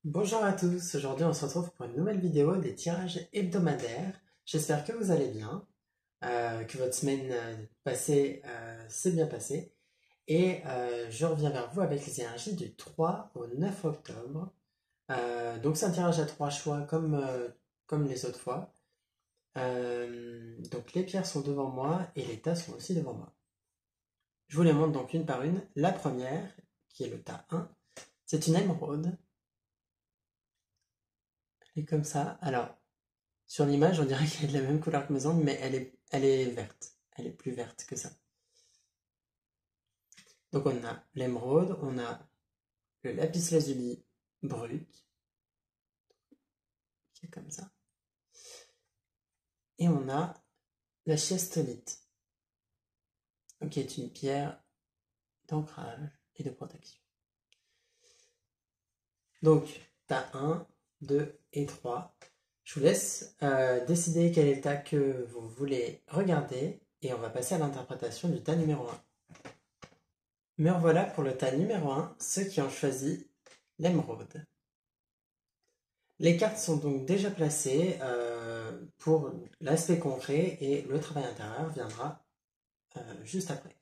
Bonjour à tous, aujourd'hui on se retrouve pour une nouvelle vidéo des tirages hebdomadaires. J'espère que vous allez bien, que votre semaine passée s'est bien passée. Et je reviens vers vous avec les énergies du 3 au 9 octobre. Donc c'est un tirage à trois choix comme les autres fois. Donc les pierres sont devant moi et les tas sont aussi devant moi. Je vous les montre donc une par une. La première, qui est le tas 1, c'est une émeraude. Elle est comme ça. Alors, sur l'image, on dirait qu'elle est de la même couleur que mes ongles, mais elle est verte. Elle est plus verte que ça. Donc on a l'émeraude, on a le lapis lazuli brut, qui est comme ça. Et on a la chiastolite, qui est une pierre d'ancrage et de protection. Donc, tas 1, 2 et 3. Je vous laisse décider quel est le tas que vous voulez regarder et on va passer à l'interprétation du tas numéro 1. Me revoilà pour le tas numéro 1, ceux qui ont choisi l'émeraude. Les cartes sont donc déjà placées pour l'aspect concret et le travail intérieur viendra juste après.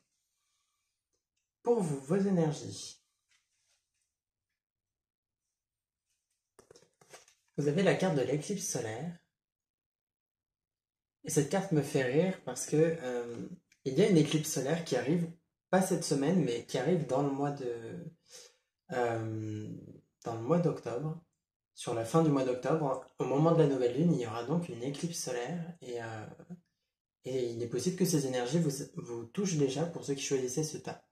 Pour vous, vos énergies. Vous avez la carte de l'éclipse solaire. Et cette carte me fait rire parce que il y a une éclipse solaire qui arrive, pas cette semaine, mais qui arrive euh, dans le mois d'octobre. Sur la fin du mois d'octobre, au moment de la nouvelle lune, il y aura donc une éclipse solaire et il est possible que ces énergies vous touchent déjà pour ceux qui choisissaient ce tas.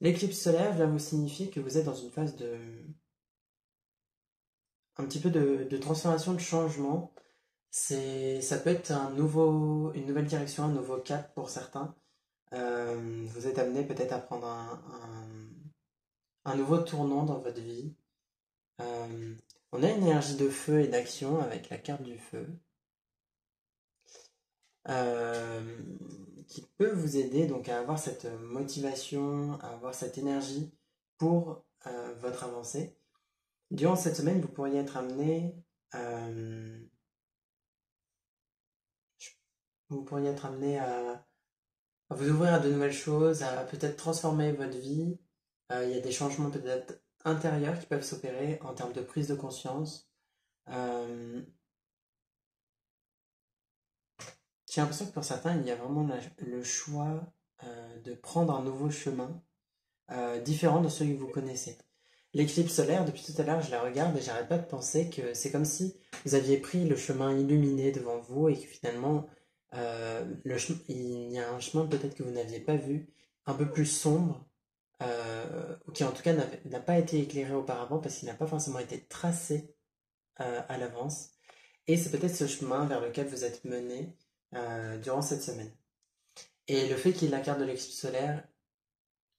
L'éclipse solaire vient vous signifier que vous êtes dans une phase un petit peu de transformation, de changement. Ça peut être une nouvelle direction, un nouveau cap pour certains. Vous êtes amené peut-être à prendre un nouveau tournant dans votre vie. Euh, on a une énergie de feu et d'action avec la carte du feu. euh, qui peut vous aider donc à avoir cette motivation, à avoir cette énergie pour votre avancée. Durant cette semaine, vous pourriez être amené, euh, vous pourriez être amené à vous ouvrir à de nouvelles choses, à peut-être transformer votre vie. Il y a des changements peut-être intérieurs qui peuvent s'opérer en termes de prise de conscience. Euh, j'ai l'impression que pour certains, il y a vraiment le choix de prendre un nouveau chemin différent de ceux que vous connaissez. L'éclipse solaire, depuis tout à l'heure, je la regarde et j'arrête pas de penser que c'est comme si vous aviez pris le chemin illuminé devant vous et que finalement, il y a un chemin peut-être que vous n'aviez pas vu, un peu plus sombre, ou qui en tout cas n'a pas été éclairé auparavant parce qu'il n'a pas forcément été tracé à l'avance. Et c'est peut-être ce chemin vers lequel vous êtes mené durant cette semaine. Et le fait qu'il y ait la carte de l'éclipse solaire,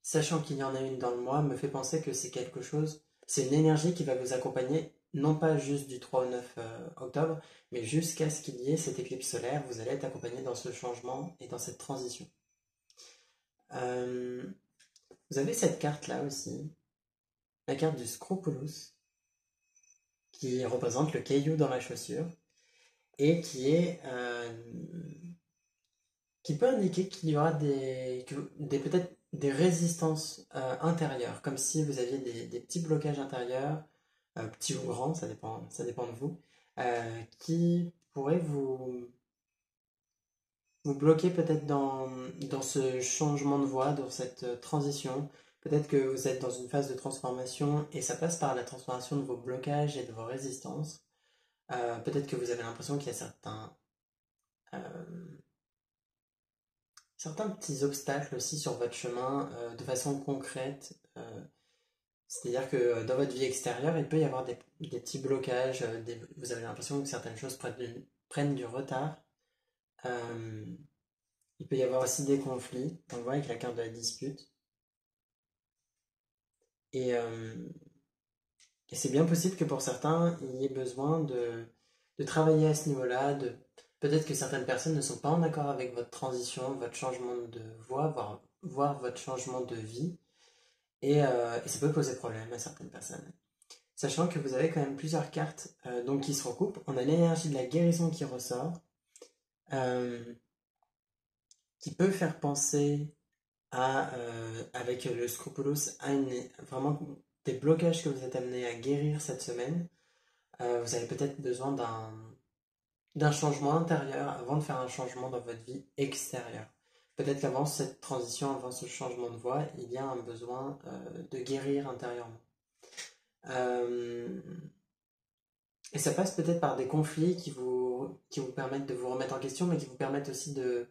sachant qu'il y en a une dans le mois, me fait penser que c'est quelque chose, c'est une énergie qui va vous accompagner, non pas juste du 3 au 9 octobre, mais jusqu'à ce qu'il y ait cette éclipse solaire, vous allez être accompagné dans ce changement et dans cette transition. Euh, vous avez cette carte-là aussi, la carte du Scrupulus, qui représente le caillou dans la chaussure, et qui peut indiquer qu'il y aura peut-être des résistances intérieures, comme si vous aviez des petits blocages intérieurs, petits ou grands, ça dépend de vous, qui pourraient vous bloquer peut-être dans ce changement de voie, dans cette transition. Peut-être que vous êtes dans une phase de transformation et ça passe par la transformation de vos blocages et de vos résistances. Peut-être que vous avez l'impression qu'il y a euh, certains petits obstacles aussi sur votre chemin de façon concrète. C'est-à-dire que dans votre vie extérieure, il peut y avoir des petits blocages, vous avez l'impression que certaines choses prennent du retard. Euh, il peut y avoir aussi des conflits, on le voit avec la carte de la dispute. Et, euh, et c'est bien possible que pour certains, il y ait besoin de travailler à ce niveau-là, peut-être que certaines personnes ne sont pas en accord avec votre transition, votre changement de voie, voire votre changement de vie. et ça peut poser problème à certaines personnes. Sachant que vous avez quand même plusieurs cartes donc qui se recoupent. On a l'énergie de la guérison qui ressort, euh, qui peut faire penser avec le scrupulos, vraiment des blocages que vous êtes amené à guérir cette semaine. Vous avez peut-être besoin d'un changement intérieur avant de faire un changement dans votre vie extérieure. Peut-être qu'avant cette transition, avant ce changement de voie, il y a un besoin de guérir intérieurement. Euh, et ça passe peut-être par des conflits qui vous permettent de vous remettre en question, mais qui vous permettent aussi de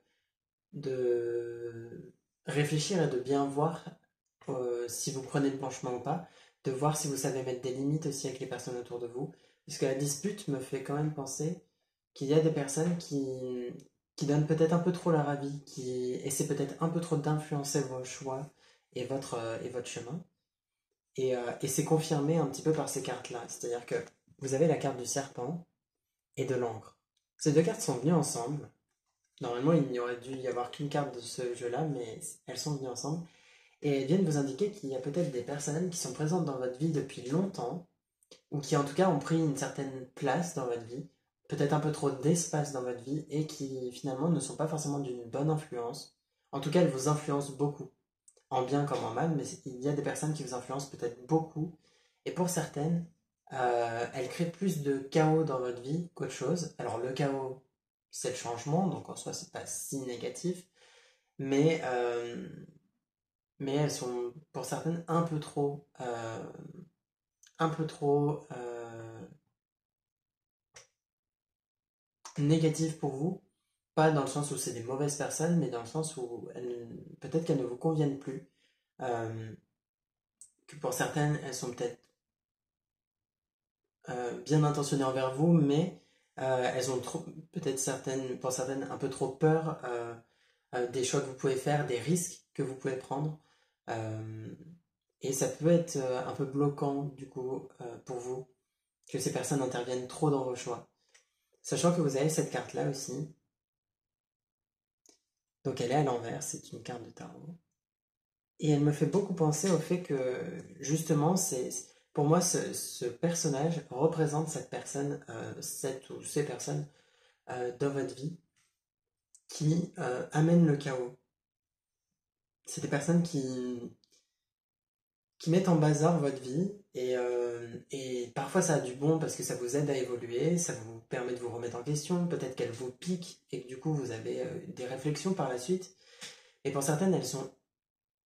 réfléchir et de bien voir si vous prenez le bon chemin ou pas, de voir si vous savez mettre des limites aussi avec les personnes autour de vous. Parce que la dispute me fait quand même penser qu'il y a des personnes qui donnent peut-être un peu trop leur avis, qui essaient peut-être un peu trop d'influencer vos choix et votre chemin. Et c'est confirmé un petit peu par ces cartes-là. C'est-à-dire que vous avez la carte du serpent et de l'encre. Ces deux cartes sont venues ensemble. Normalement, il n'y aurait dû y avoir qu'une carte de ce jeu-là, mais elles sont venues ensemble. Et elles viennent vous indiquer qu'il y a peut-être des personnes qui sont présentes dans votre vie depuis longtemps, ou qui en tout cas ont pris une certaine place dans votre vie, peut-être un peu trop d'espace dans votre vie, et qui finalement ne sont pas forcément d'une bonne influence. En tout cas, elles vous influencent beaucoup, en bien comme en mal, mais il y a des personnes qui vous influencent peut-être beaucoup, et pour certaines, elles créent plus de chaos dans votre vie qu'autre chose. Alors le chaos, c'est le changement, donc en soi, c'est pas si négatif, mais, euh, mais elles sont pour certaines un peu trop négatives pour vous. Pas dans le sens où c'est des mauvaises personnes, mais dans le sens où peut-être qu'elles ne vous conviennent plus. Euh, que pour certaines, elles sont peut-être bien intentionnées envers vous, mais elles ont peut-être pour certaines, un peu trop peur des choix que vous pouvez faire, des risques que vous pouvez prendre. Euh, et ça peut être un peu bloquant, du coup, pour vous, que ces personnes interviennent trop dans vos choix. Sachant que vous avez cette carte-là aussi. Donc elle est à l'envers, c'est une carte de tarot. Et elle me fait beaucoup penser au fait que, justement, pour moi, ce personnage représente cette personne, cette ou ces personnes dans votre vie qui amènent le chaos. C'est des personnes qui mettent en bazar votre vie et parfois ça a du bon parce que ça vous aide à évoluer, ça vous permet de vous remettre en question, peut-être qu'elles vous piquent et que du coup vous avez des réflexions par la suite. Et pour certaines, elles sont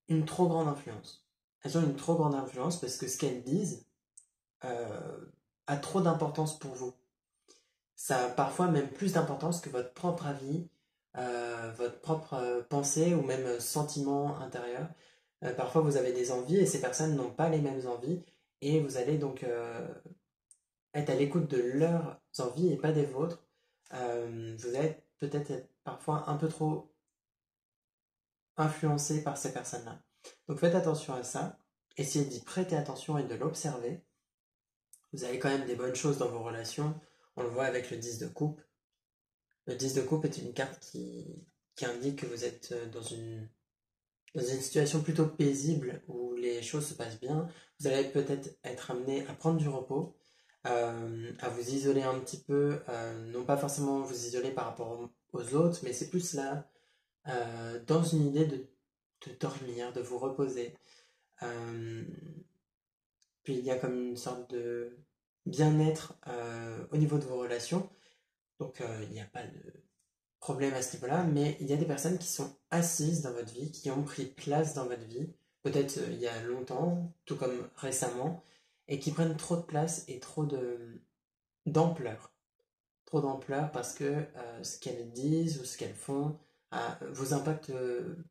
une trop grande influence. Elles ont une trop grande influence parce que ce qu'elles disent a trop d'importance pour vous. Ça a parfois même plus d'importance que votre propre avis, votre propre pensée ou même sentiment intérieur. Parfois vous avez des envies et ces personnes n'ont pas les mêmes envies et vous allez donc être à l'écoute de leurs envies et pas des vôtres. Vous allez peut-être être parfois un peu trop influencé par ces personnes-là. Donc faites attention à ça. Essayez d'y prêter attention et de l'observer. Vous avez quand même des bonnes choses dans vos relations. On le voit avec le 10 de coupe. Le 10 de coupe est une carte qui indique que vous êtes dans une situation plutôt paisible où les choses se passent bien. Vous allez peut-être être amené à prendre du repos, à vous isoler un petit peu, non pas forcément vous isoler par rapport aux autres, mais c'est plus là, dans une idée de dormir, de vous reposer. Euh, Puis il y a comme une sorte de bien-être au niveau de vos relations. Donc il n'y a pas de problème à ce niveau-là, mais il y a des personnes qui sont assises dans votre vie, qui ont pris place dans votre vie, peut-être il y a longtemps, tout comme récemment, et qui prennent trop de place et trop d'ampleur. Trop d'ampleur parce que ce qu'elles disent ou ce qu'elles font vous impacte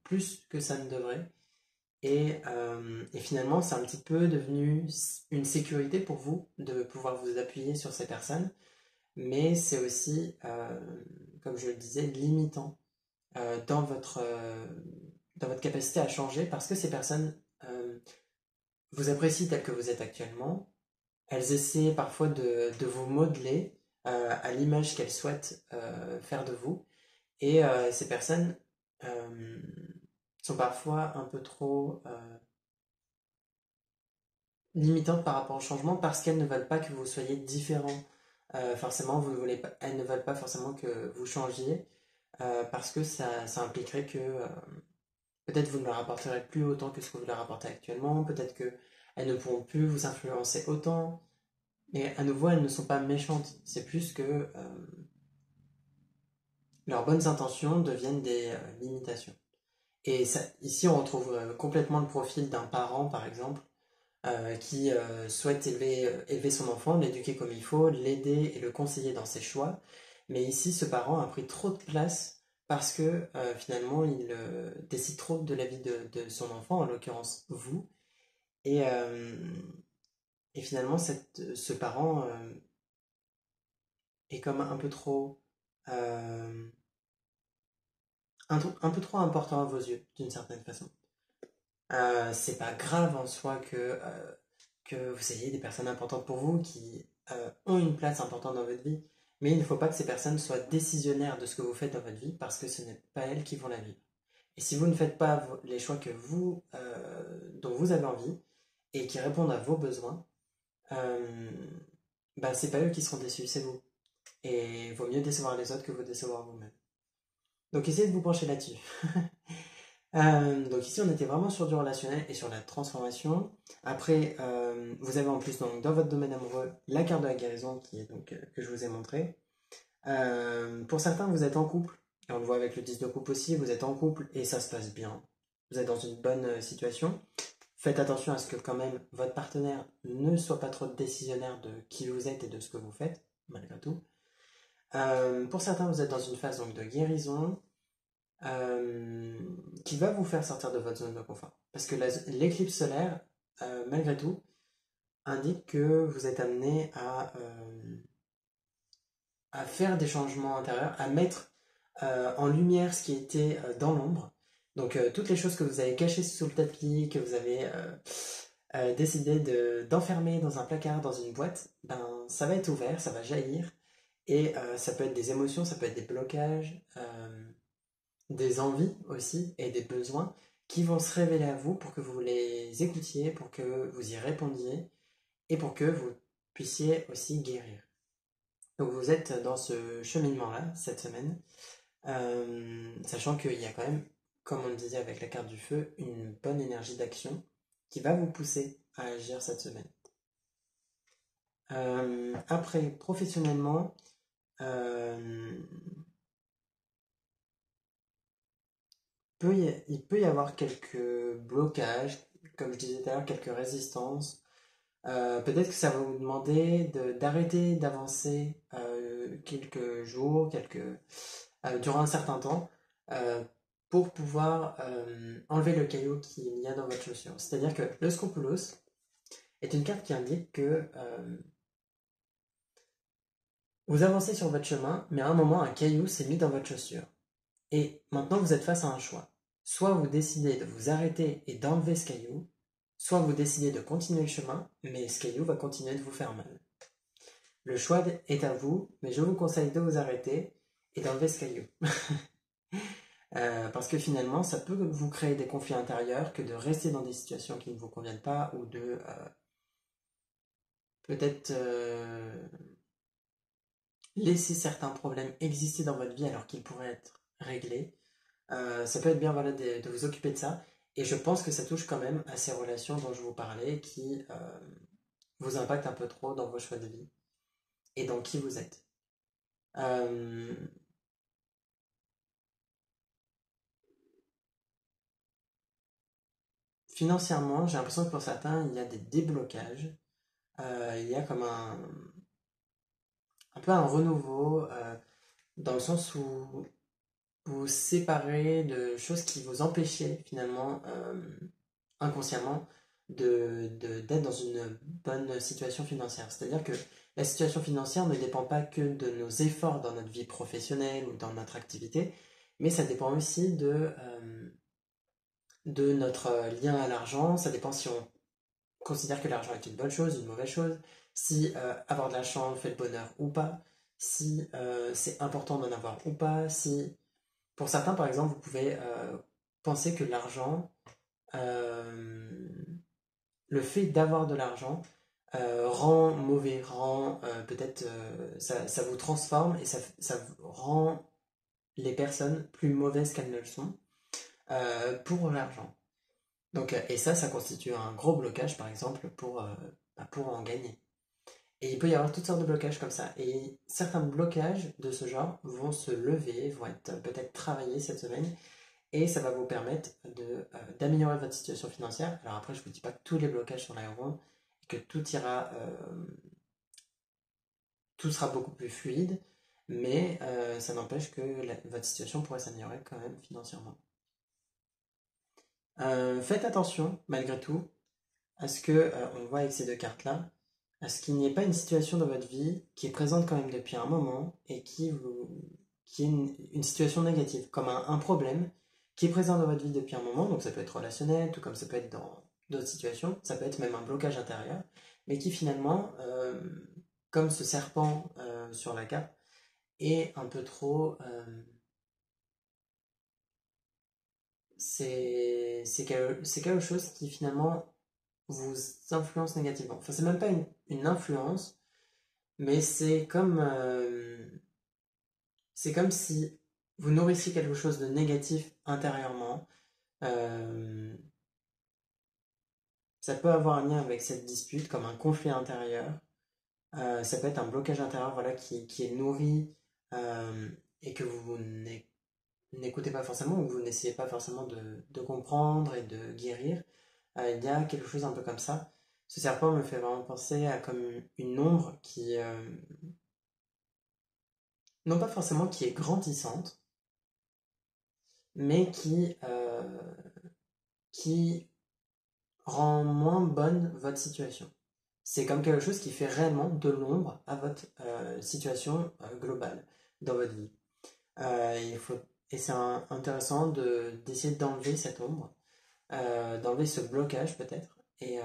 plus que ça ne devrait. Et finalement, c'est un petit peu devenu une sécurité pour vous de pouvoir vous appuyer sur ces personnes, mais c'est aussi, comme je le disais, limitant dans votre capacité à changer parce que ces personnes vous apprécient tel que vous êtes actuellement. Elles essaient parfois de vous modeler à l'image qu'elles souhaitent faire de vous. Et ces personnes sont parfois un peu trop limitantes par rapport au changement parce qu'elles ne veulent pas que vous soyez différent. Forcément, vous ne voulez pas, elles ne veulent pas forcément que vous changiez parce que ça impliquerait que peut-être vous ne leur apporterez plus autant que ce que vous leur apportez actuellement, peut-être que elles ne pourront plus vous influencer autant. Mais à nouveau, elles ne sont pas méchantes. C'est plus que leurs bonnes intentions deviennent des limitations. Et ça, ici, on retrouve complètement le profil d'un parent, par exemple, qui souhaite élever son enfant, l'éduquer comme il faut, l'aider et le conseiller dans ses choix. Mais ici, ce parent a pris trop de place parce que finalement, il décide trop de la vie de son enfant, en l'occurrence vous. Et, euh, et finalement, ce parent est comme un peu trop, euh, un peu trop important à vos yeux, d'une certaine façon. C'est pas grave en soi que vous ayez des personnes importantes pour vous qui ont une place importante dans votre vie, mais il ne faut pas que ces personnes soient décisionnaires de ce que vous faites dans votre vie parce que ce n'est pas elles qui vont la vivre. Et si vous ne faites pas les choix dont vous avez envie et qui répondent à vos besoins, euh, bah, c'est pas eux qui seront déçus, c'est vous. Et il vaut mieux décevoir les autres que vous décevoir vous-même. Donc essayez de vous pencher là-dessus. Donc ici, on était vraiment sur du relationnel et sur la transformation. Après, vous avez en plus donc, dans votre domaine amoureux la carte de la guérison qui est donc que je vous ai montré. Pour certains, vous êtes en couple, et on le voit avec le 10 de coupe aussi, vous êtes en couple et ça se passe bien. Vous êtes dans une bonne situation. Faites attention à ce que quand même votre partenaire ne soit pas trop décisionnaire de qui vous êtes et de ce que vous faites, malgré tout. Pour certains, vous êtes dans une phase donc, de guérison euh, qui va vous faire sortir de votre zone de confort. Parce que l'éclipse solaire, malgré tout, indique que vous êtes amené à faire des changements intérieurs, à mettre en lumière ce qui était dans l'ombre. Donc toutes les choses que vous avez cachées sous le tapis, que vous avez décidé d'enfermer dans un placard, dans une boîte, ben ça va être ouvert, ça va jaillir. Et ça peut être des émotions, ça peut être des blocages, des envies aussi et des besoins qui vont se révéler à vous pour que vous les écoutiez, pour que vous y répondiez et pour que vous puissiez aussi guérir. Donc vous êtes dans ce cheminement-là cette semaine, sachant qu'il y a quand même, comme on le disait avec la carte du feu, une bonne énergie d'action qui va vous pousser à agir cette semaine. Après, professionnellement, euh, il peut y avoir quelques blocages, comme je disais tout à l'heure, quelques résistances. Peut-être que ça va vous demander d'arrêter d'avancer quelques jours, durant un certain temps, euh, pour pouvoir enlever le caillou qu'il y a dans votre chaussure. C'est-à-dire que le Scropulos est une carte qui indique que vous avancez sur votre chemin, mais à un moment, un caillou s'est mis dans votre chaussure. Et maintenant, vous êtes face à un choix. Soit vous décidez de vous arrêter et d'enlever ce caillou, soit vous décidez de continuer le chemin, mais ce caillou va continuer de vous faire mal. Le choix est à vous, mais je vous conseille de vous arrêter et d'enlever ce caillou. Parce que finalement, ça peut vous créer des conflits intérieurs que de rester dans des situations qui ne vous conviennent pas ou de peut-être laisser certains problèmes exister dans votre vie alors qu'ils pourraient être réglés. Ça peut être bien voilà, de vous occuper de ça. Et je pense que ça touche quand même à ces relations dont je vous parlais qui vous impactent un peu trop dans vos choix de vie et dans qui vous êtes. Euh, Financièrement, j'ai l'impression que pour certains, il y a des déblocages. Il y a comme un peu un renouveau, dans le sens où vous vous séparez de choses qui vous empêchaient finalement, inconsciemment, d'être dans une bonne situation financière. C'est-à-dire que la situation financière ne dépend pas que de nos efforts dans notre vie professionnelle ou dans notre activité, mais ça dépend aussi de notre lien à l'argent. Ça dépend si on considère que l'argent est une bonne chose, une mauvaise chose, si avoir de l'argent fait le bonheur ou pas, si c'est important d'en avoir ou pas, si... Pour certains, par exemple, vous pouvez penser que l'argent euh, le fait d'avoir de l'argent rend mauvais, rend peut-être ça vous transforme et ça rend les personnes plus mauvaises qu'elles ne le sont pour l'argent. Donc, et ça constitue un gros blocage, par exemple, pour en gagner. Et il peut y avoir toutes sortes de blocages comme ça. Et certains blocages de ce genre vont se lever, vont être peut-être travaillés cette semaine, et ça va vous permettre d'améliorer votre situation financière. Alors après, je ne vous dis pas que tous les blocages sont là et que tout sera beaucoup plus fluide, mais ça n'empêche que votre situation pourrait s'améliorer quand même financièrement. Faites attention, malgré tout, à ce que, on voit avec ces deux cartes-là, à ce qu'il n'y ait pas une situation dans votre vie qui est présente quand même depuis un moment et qui est une situation négative, comme un problème qui est présent dans votre vie depuis un moment, donc ça peut être relationnel, tout comme ça peut être dans d'autres situations, ça peut être même un blocage intérieur, mais qui finalement, comme ce serpent sur la carte, est un peu trop... c'est quelque chose qui finalement vous influence négativement. Enfin, c'est même pas une influence, mais c'est comme si vous nourrissiez quelque chose de négatif intérieurement. Euh, Ça peut avoir un lien avec cette dispute, comme un conflit intérieur. Ça peut être un blocage intérieur, voilà, qui est nourri euh, et que vous n'écoutez pas forcément ou que vous n'essayez pas forcément de comprendre et de guérir. Il y a quelque chose un peu comme ça. Ce serpent me fait vraiment penser à comme une ombre non pas forcément qui est grandissante, mais qui rend moins bonne votre situation. C'est comme quelque chose qui fait réellement de l'ombre à votre situation globale dans votre vie. Il faut, et c'est intéressant d'essayer d'enlever cette ombre, d'enlever ce blocage peut-être, et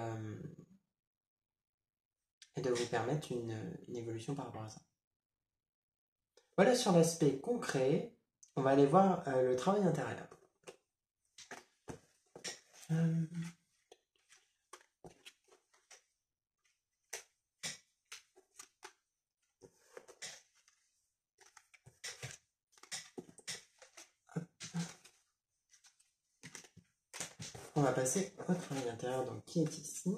de vous permettre une évolution par rapport à ça. Voilà sur l'aspect concret, on va aller voir le travail intérieur. Euh, On va passer au travail intérieur, donc qui est ici.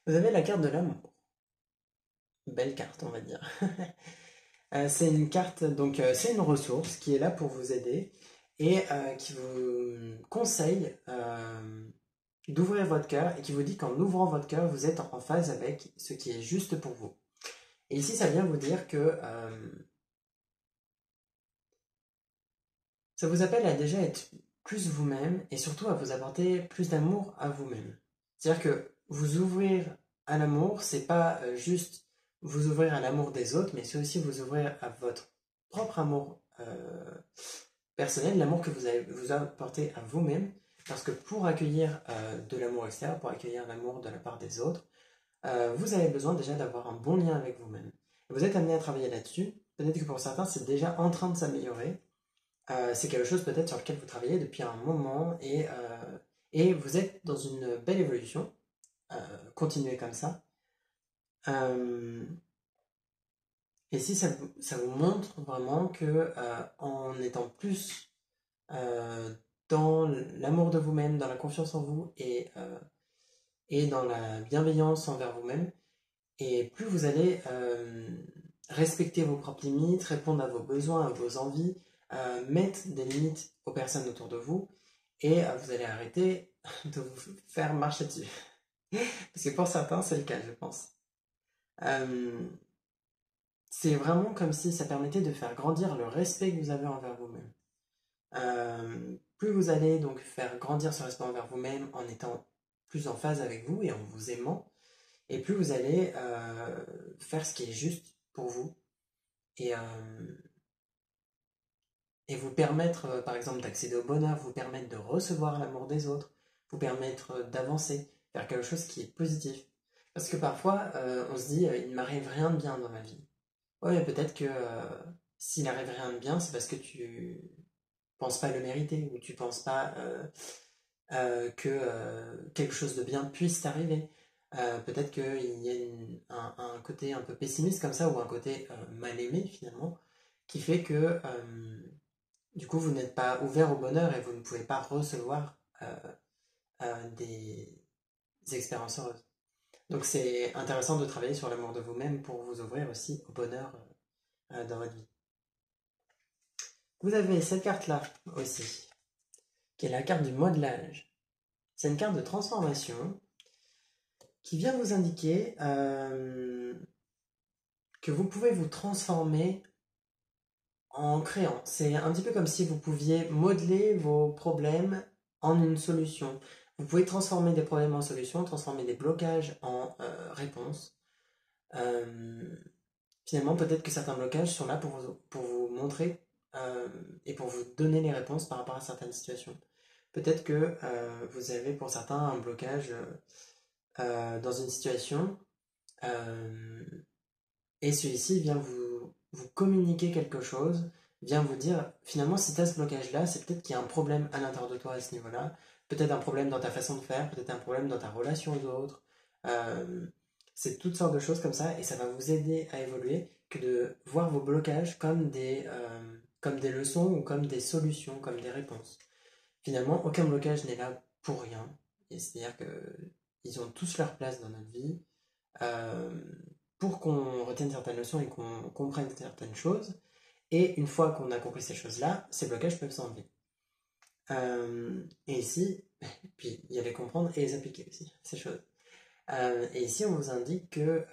Vous avez la carte de l'amour. Belle carte, on va dire. C'est une carte, donc c'est une ressource qui est là pour vous aider et qui vous conseille d'ouvrir votre cœur et qui vous dit qu'en ouvrant votre cœur, vous êtes en phase avec ce qui est juste pour vous. Et ici, ça vient vous dire que ça vous appelle à déjà être plus vous-même et surtout à vous apporter plus d'amour à vous-même. C'est-à-dire que vous ouvrir à l'amour, c'est pas juste vous ouvrir à l'amour des autres, mais c'est aussi vous ouvrir à votre propre amour personnel, l'amour que vous allez vous apporter à vous-même. Parce que pour accueillir de l'amour extérieur, pour accueillir l'amour de la part des autres, vous avez besoin déjà d'avoir un bon lien avec vous-même. Vous êtes amené à travailler là-dessus. Peut-être que pour certains, c'est déjà en train de s'améliorer. C'est quelque chose peut-être sur lequel vous travaillez depuis un moment et vous êtes dans une belle évolution. Continuez comme ça. Et si ça vous montre vraiment que en étant plus dans l'amour de vous-même, dans la confiance en vous et dans la bienveillance envers vous-même, et plus vous allez respecter vos propres limites, répondre à vos besoins, à vos envies, mettre des limites aux personnes autour de vous, et vous allez arrêter de vous faire marcher dessus. Parce que pour certains, c'est le cas, je pense. Euh, c'est vraiment comme si ça permettait de faire grandir le respect que vous avez envers vous-même. Plus vous allez donc faire grandir ce respect envers vous-même en étant plus en phase avec vous et en vous aimant, et plus vous allez faire ce qui est juste pour vous et, et vous permettre, par exemple, d'accéder au bonheur, vous permettre de recevoir l'amour des autres, vous permettre d'avancer vers quelque chose qui est positif. Parce que parfois, on se dit, il ne m'arrive rien de bien dans ma vie. Ouais, mais peut-être que s'il n'arrive rien de bien, c'est parce que tu penses pas le mériter, ou tu penses pas que quelque chose de bien puisse t'arriver. Peut-être qu'il y a un côté un peu pessimiste comme ça, ou un côté mal aimé finalement, qui fait que du coup vous n'êtes pas ouvert au bonheur et vous ne pouvez pas recevoir des expériences heureuses. Donc c'est intéressant de travailler sur l'amour de vous-même pour vous ouvrir aussi au bonheur dans votre vie. Vous avez cette carte-là aussi, qui est la carte du modelage. C'est une carte de transformation qui vient vous indiquer que vous pouvez vous transformer en créant. C'est un petit peu comme si vous pouviez modeler vos problèmes en une solution. Vous pouvez transformer des problèmes en solutions, transformer des blocages en réponses. Finalement, peut-être que certains blocages sont là pour vous montrer et pour vous donner les réponses par rapport à certaines situations. Peut-être que vous avez pour certains un blocage dans une situation et celui-ci vient vous communiquer quelque chose, vient vous dire finalement si tu as ce blocage-là, c'est peut-être qu'il y a un problème à l'intérieur de toi à ce niveau-là, peut-être un problème dans ta façon de faire, peut-être un problème dans ta relation aux autres. C'est toutes sortes de choses comme ça et ça va vous aider à évoluer que de voir vos blocages comme des leçons ou comme des solutions, comme des réponses. Finalement, aucun blocage n'est là pour rien. C'est-à-dire qu'ils ont tous leur place dans notre vie pour qu'on retienne certaines leçons et qu'on comprenne certaines choses. Et une fois qu'on a compris ces choses-là, ces blocages peuvent s'enlever. Et ici, puis il y a les comprendre et les appliquer aussi, ces choses. Et ici, on vous indique que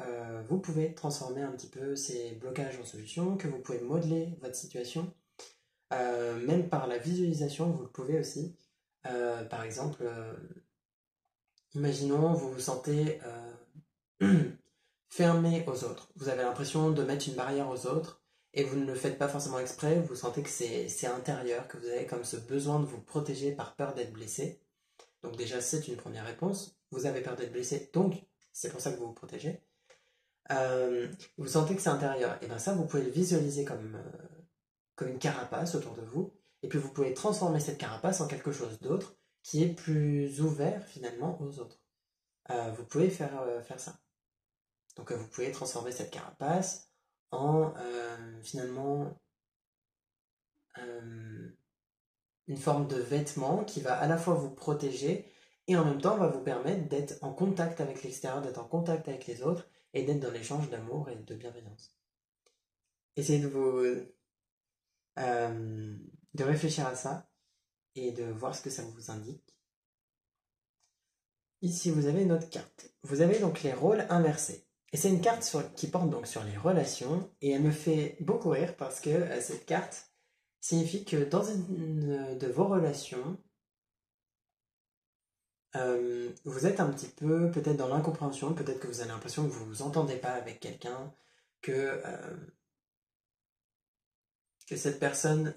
vous pouvez transformer un petit peu ces blocages en solutions, que vous pouvez modeler votre situation, même par la visualisation, vous le pouvez aussi. Par exemple, imaginons, vous vous sentez fermé aux autres. Vous avez l'impression de mettre une barrière aux autres et vous ne le faites pas forcément exprès, vous sentez que c'est intérieur, que vous avez comme ce besoin de vous protéger par peur d'être blessé. Donc déjà, c'est une première réponse. Vous avez peur d'être blessé, donc c'est pour ça que vous vous protégez. Vous sentez que c'est intérieur. Et bien ça, vous pouvez le visualiser comme une carapace autour de vous. Et puis vous pouvez transformer cette carapace en quelque chose d'autre qui est plus ouvert finalement aux autres. Vous pouvez faire ça. Donc vous pouvez transformer cette carapace en finalement une forme de vêtement qui va à la fois vous protéger et en même temps va vous permettre d'être en contact avec l'extérieur, d'être en contact avec les autres et d'être dans l'échange d'amour et de bienveillance. Essayez de réfléchir à ça et de voir ce que ça vous indique. Ici, vous avez une autre carte. Vous avez donc les rôles inversés. Et c'est une carte qui porte donc sur les relations et elle me fait beaucoup rire parce que cette carte signifie que dans une de vos relations, vous êtes un petit peu peut-être dans l'incompréhension, peut-être que vous avez l'impression que vous ne vous entendez pas avec quelqu'un, que cette personne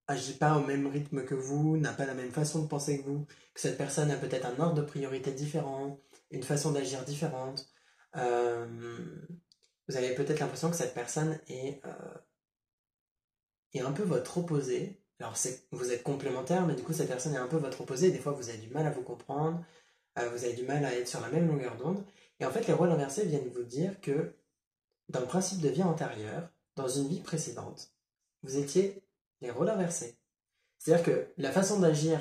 agit pas au même rythme que vous, n'a pas la même façon de penser que vous, que cette personne a peut-être un ordre de priorité différent, une façon d'agir différente. Vous avez peut-être l'impression que cette personne est un peu votre opposé. Alors vous êtes complémentaires, mais du coup cette personne est un peu votre opposé, et des fois vous avez du mal à vous comprendre, vous avez du mal à être sur la même longueur d'onde. Et en fait les rôles inversés viennent vous dire que dans le principe de vie antérieure, dans une vie précédente, vous étiez les rôles inversés. C'est-à-dire que la façon d'agir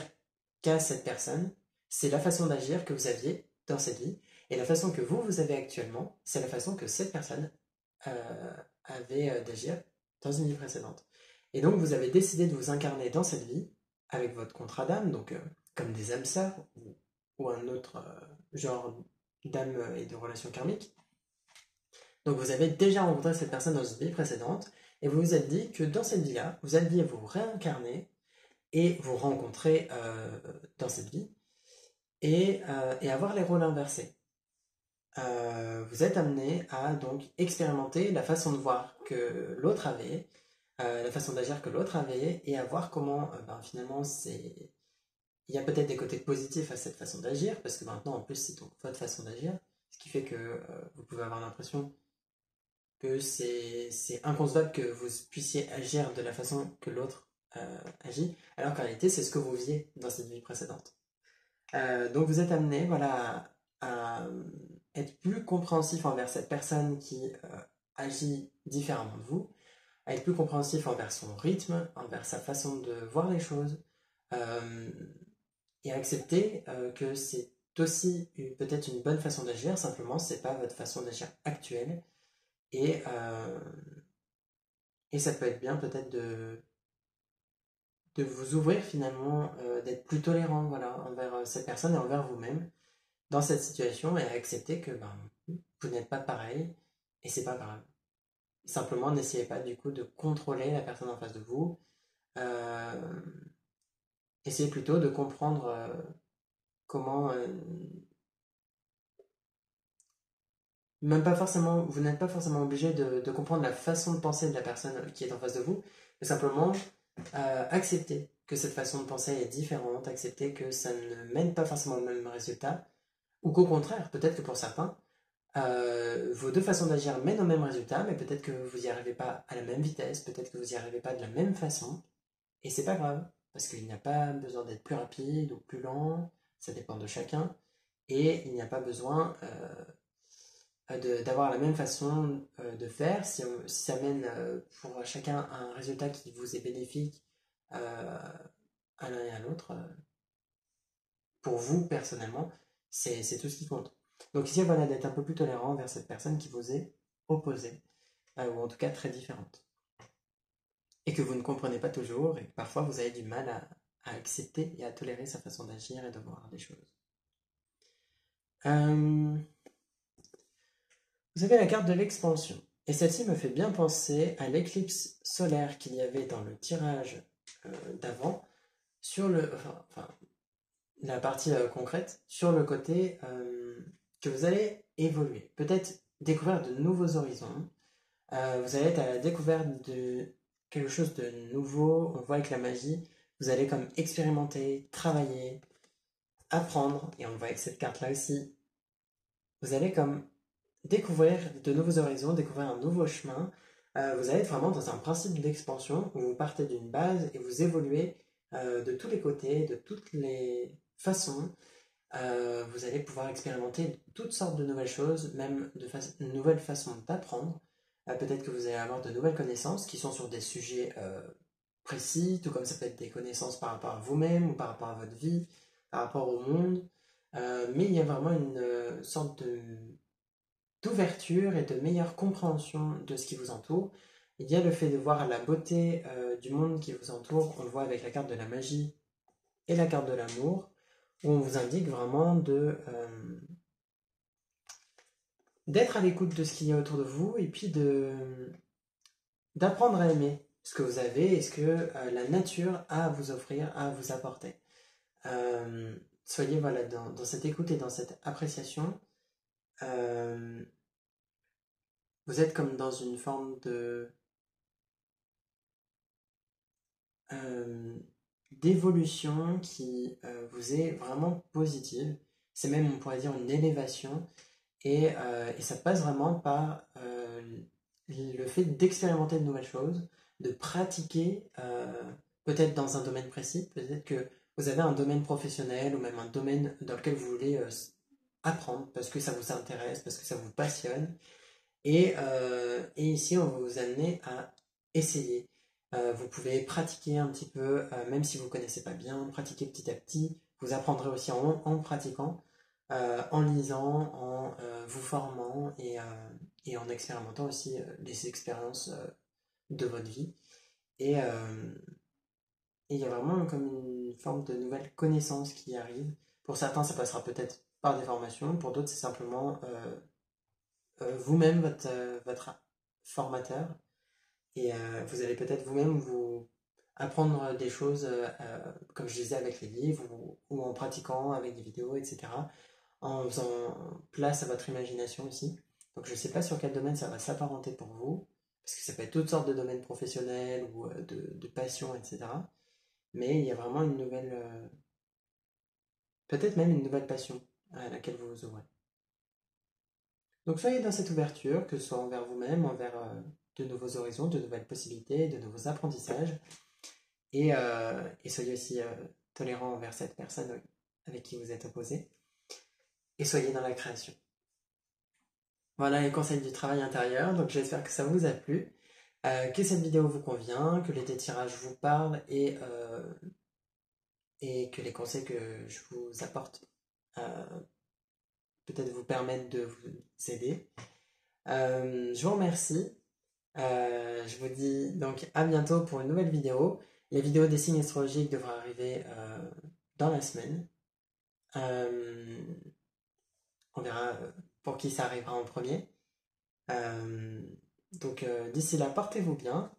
qu'a cette personne, c'est la façon d'agir que vous aviez dans cette vie, et la façon que vous avez actuellement, c'est la façon que cette personne avait d'agir dans une vie précédente. Et donc vous avez décidé de vous incarner dans cette vie avec votre contrat d'âme, donc comme des âmes sœurs ou un autre genre d'âme et de relation karmique. Donc vous avez déjà rencontré cette personne dans une vie précédente et vous vous êtes dit que dans cette vie-là, vous alliez vous réincarner et vous rencontrer dans cette vie et avoir les rôles inversés. Vous êtes amené à donc expérimenter la façon de voir que l'autre avait, la façon d'agir que l'autre avait et à voir comment finalement il y a peut-être des côtés positifs à cette façon d'agir, parce que maintenant, en plus, c'est donc votre façon d'agir, ce qui fait que vous pouvez avoir l'impression que c'est inconcevable que vous puissiez agir de la façon que l'autre agit, alors qu'en réalité, c'est ce que vous viviez dans cette vie précédente. Donc vous êtes amené, voilà, à être plus compréhensif envers cette personne qui agit différemment de vous, à être plus compréhensif envers son rythme, envers sa façon de voir les choses, euh, et à accepter que c'est aussi peut-être une bonne façon d'agir, simplement c'est pas votre façon d'agir actuelle, et, euh, et ça peut être bien peut-être de vous ouvrir finalement, d'être plus tolérant voilà, envers cette personne et envers vous-même dans cette situation et à accepter que ben, vous n'êtes pas pareil et c'est pas grave. Simplement, n'essayez pas du coup de contrôler la personne en face de vous. Euh, Essayez plutôt de comprendre comment. Même pas forcément, vous n'êtes pas forcément obligé de comprendre la façon de penser de la personne qui est en face de vous, mais simplement accepter que cette façon de penser est différente, accepter que ça ne mène pas forcément au même résultat, ou qu'au contraire, peut-être que pour certains, vos deux façons d'agir mènent au même résultat, mais peut-être que vous n'y arrivez pas à la même vitesse, peut-être que vous n'y arrivez pas de la même façon, et c'est pas grave, parce qu'il n'y a pas besoin d'être plus rapide ou plus lent, ça dépend de chacun, et il n'y a pas besoin d'avoir la même façon de faire. Si ça mène pour chacun à un résultat qui vous est bénéfique euh, à l'un et à l'autre, pour vous personnellement, c'est tout ce qui compte. Donc ici, voilà, d'être un peu plus tolérant vers cette personne qui vous est opposée, ou en tout cas très différente. Et que vous ne comprenez pas toujours, et que parfois vous avez du mal à accepter et à tolérer sa façon d'agir et de voir les choses. Euh, Vous avez la carte de l'expansion. Et celle-ci me fait bien penser à l'éclipse solaire qu'il y avait dans le tirage d'avant, sur la partie concrète, sur le côté que vous allez évoluer. Peut-être découvrir de nouveaux horizons. Vous allez être à la découverte de quelque chose de nouveau. On voit avec la magie, vous allez comme expérimenter, travailler, apprendre. Et on voit avec cette carte-là aussi, vous allez comme découvrir de nouveaux horizons, découvrir un nouveau chemin. Vous allez être vraiment dans un principe d'expansion où vous partez d'une base et vous évoluez de tous les côtés, de toutes les façons. Vous allez pouvoir expérimenter toutes sortes de nouvelles choses, même de nouvelles façons d'apprendre. Peut-être que vous allez avoir de nouvelles connaissances qui sont sur des sujets précis, tout comme ça peut être des connaissances par rapport à vous-même ou par rapport à votre vie, par rapport au monde. Mais il y a vraiment une sorte d'ouverture et de meilleure compréhension de ce qui vous entoure. Il y a le fait de voir la beauté du monde qui vous entoure, on le voit avec la carte de la magie et la carte de l'amour, où on vous indique vraiment d'être à l'écoute de ce qu'il y a autour de vous et puis d'apprendre à aimer ce que vous avez et ce que la nature a à vous offrir, a à vous apporter. Soyez voilà, dans cette écoute et dans cette appréciation. Euh, vous êtes comme dans une forme euh, d'évolution qui vous est vraiment positive. C'est même, on pourrait dire, une élévation. Et ça passe vraiment par le fait d'expérimenter de nouvelles choses, de pratiquer, peut-être dans un domaine précis, peut-être que vous avez un domaine professionnel ou même un domaine dans lequel vous voulez apprendre parce que ça vous intéresse, parce que ça vous passionne. Et ici, on va vous amener à essayer. Vous pouvez pratiquer un petit peu, même si vous ne connaissez pas bien, pratiquer petit à petit. Vous apprendrez aussi en pratiquant, en lisant, en vous formant et en expérimentant aussi les expériences de votre vie. Et il y a vraiment comme une forme de nouvelle connaissance qui arrive. Pour certains, ça passera peut-être par des formations, pour d'autres, c'est simplement vous-même votre formateur et vous allez peut-être vous-même vous apprendre des choses, comme je disais, avec les livres ou en pratiquant avec des vidéos, etc. En faisant place à votre imagination aussi. Donc je ne sais pas sur quel domaine ça va s'apparenter pour vous, parce que ça peut être toutes sortes de domaines professionnels ou de passion, etc. Mais il y a vraiment une nouvelle peut-être même une nouvelle passion à laquelle vous vous ouvrez. Donc soyez dans cette ouverture, que ce soit envers vous-même, envers de nouveaux horizons, de nouvelles possibilités, de nouveaux apprentissages, et soyez aussi tolérant envers cette personne avec qui vous êtes opposé, et soyez dans la création. Voilà les conseils du travail intérieur, donc j'espère que ça vous a plu, que cette vidéo vous convient, que les tirages vous parlent et que les conseils que je vous apporte peut-être vous permettent de vous aider. Je vous remercie. Je vous dis donc à bientôt pour une nouvelle vidéo. Les vidéos des signes astrologiques devraient arriver dans la semaine. On verra pour qui ça arrivera en premier. Donc d'ici là, portez-vous bien.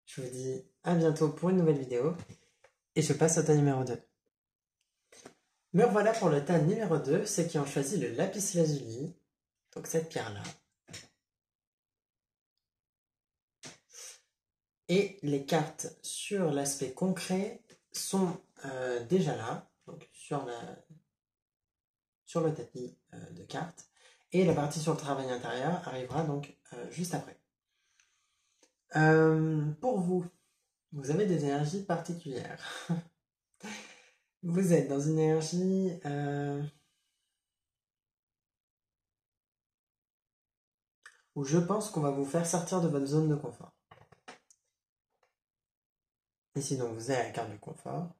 Je vous dis à bientôt pour une nouvelle vidéo. Et je passe au tas numéro 2. Me revoilà pour le tas numéro 2, ceux qui ont choisi le lapis lazuli. Donc cette pierre-là. Et les cartes sur l'aspect concret sont déjà là, donc sur le tapis de cartes. Et la partie sur le travail intérieur arrivera donc juste après. Pour vous, vous avez des énergies particulières. Vous êtes dans une énergie où je pense qu'on va vous faire sortir de votre zone de confort. Ici donc vous avez la carte du confort.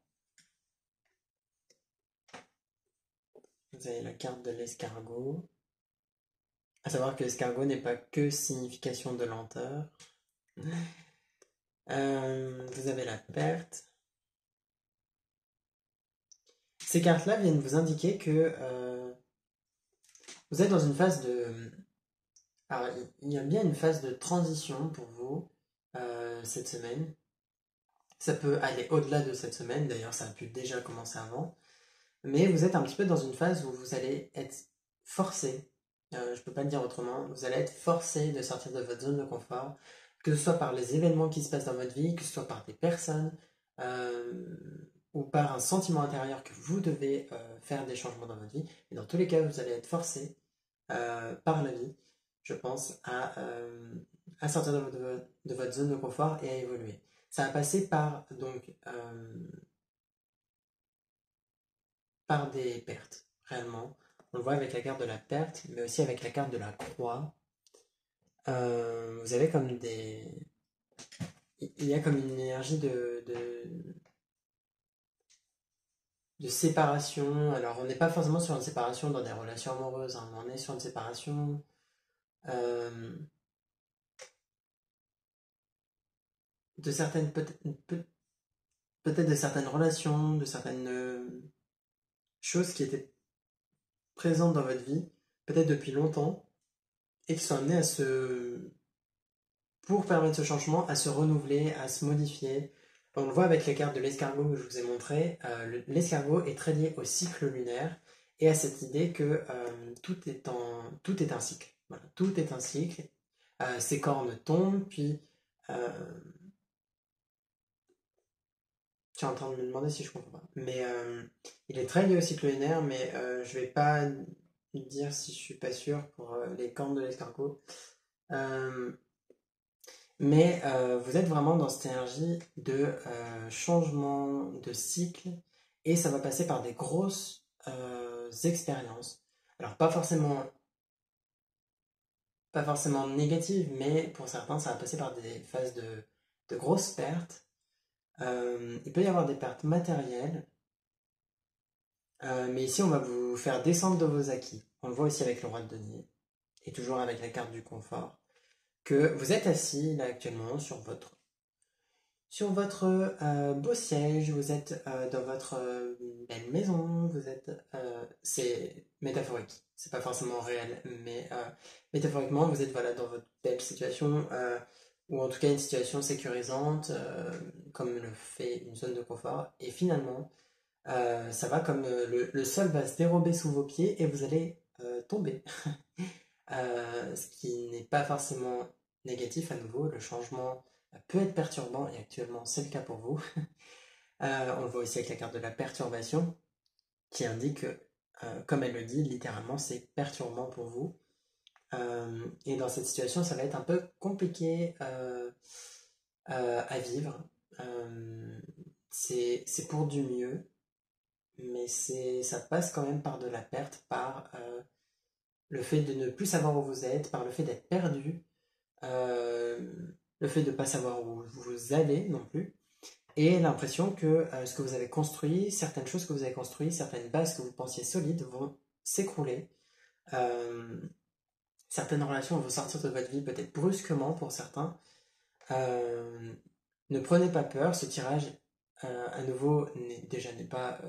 Vous avez la carte de l'escargot. À savoir que l'escargot n'est pas que signification de lenteur. Vous avez la perte. Ces cartes-là viennent vous indiquer que vous êtes dans une phase de... Alors, il y a bien une phase de transition pour vous cette semaine. Ça peut aller au-delà de cette semaine, d'ailleurs ça a pu déjà commencer avant. Mais vous êtes un petit peu dans une phase où vous allez être forcé, je ne peux pas le dire autrement, vous allez être forcé de sortir de votre zone de confort, que ce soit par les événements qui se passent dans votre vie, que ce soit par des personnes, ou par un sentiment intérieur que vous devez faire des changements dans votre vie. Et dans tous les cas, vous allez être forcé par la vie, je pense, à sortir de votre zone de confort et à évoluer. Ça va passer par, donc, par des pertes, réellement. On le voit avec la carte de la perte, mais aussi avec la carte de la croix. Vous avez comme des... Il y a comme une énergie de séparation. Alors, on n'est pas forcément sur une séparation dans des relations amoureuses, hein. On est sur une séparation de certaines... Peut-être de certaines relations, de certaines choses qui étaient présentes dans votre vie, peut-être depuis longtemps, et qui sont amenées à pour permettre ce changement, à se renouveler, à se modifier. On le voit avec les cartes de l'escargot que je vous ai montré. L'escargot est très lié au cycle lunaire et à cette idée que tout est un cycle. Voilà, tout est un cycle. Ses cornes tombent, puis... tu es en train de me demander si je comprends pas. Mais il est très lié au cycle lunaire, mais je vais pas dire si je suis pas sûr pour les cornes de l'escargot. Mais vous êtes vraiment dans cette énergie de changement de cycle et ça va passer par des grosses expériences. Alors pas forcément négatives, mais pour certains ça va passer par des phases de grosses pertes. Il peut y avoir des pertes matérielles, mais ici on va vous faire descendre de vos acquis. On le voit aussi avec le roi de denier et toujours avec la carte du confort, que vous êtes assis là actuellement sur votre beau siège, vous êtes dans votre belle maison, c'est métaphorique, c'est pas forcément réel, mais métaphoriquement, vous êtes voilà, dans votre belle situation, ou en tout cas une situation sécurisante, comme le fait une zone de confort, et finalement, ça va comme le sol va se dérober sous vos pieds et vous allez tomber. Ce qui n'est pas forcément négatif à nouveau, le changement peut être perturbant et actuellement c'est le cas pour vous. On le voit aussi avec la carte de la perturbation. qui indique que, comme elle le dit, littéralement, c'est perturbant pour vous. Et dans cette situation, ça va être un peu compliqué à vivre. C'est pour du mieux, mais ça passe quand même par de la perte, par le fait de ne plus savoir où vous êtes, par le fait d'être perdu, euh, le fait de ne pas savoir où vous allez non plus, et l'impression que ce que vous avez construit, certaines choses que vous avez construites, certaines bases que vous pensiez solides vont s'écrouler. Euh, Certaines relations vont sortir de votre vie peut-être brusquement pour certains. Euh, Ne prenez pas peur, ce tirage à nouveau déjà n'est pas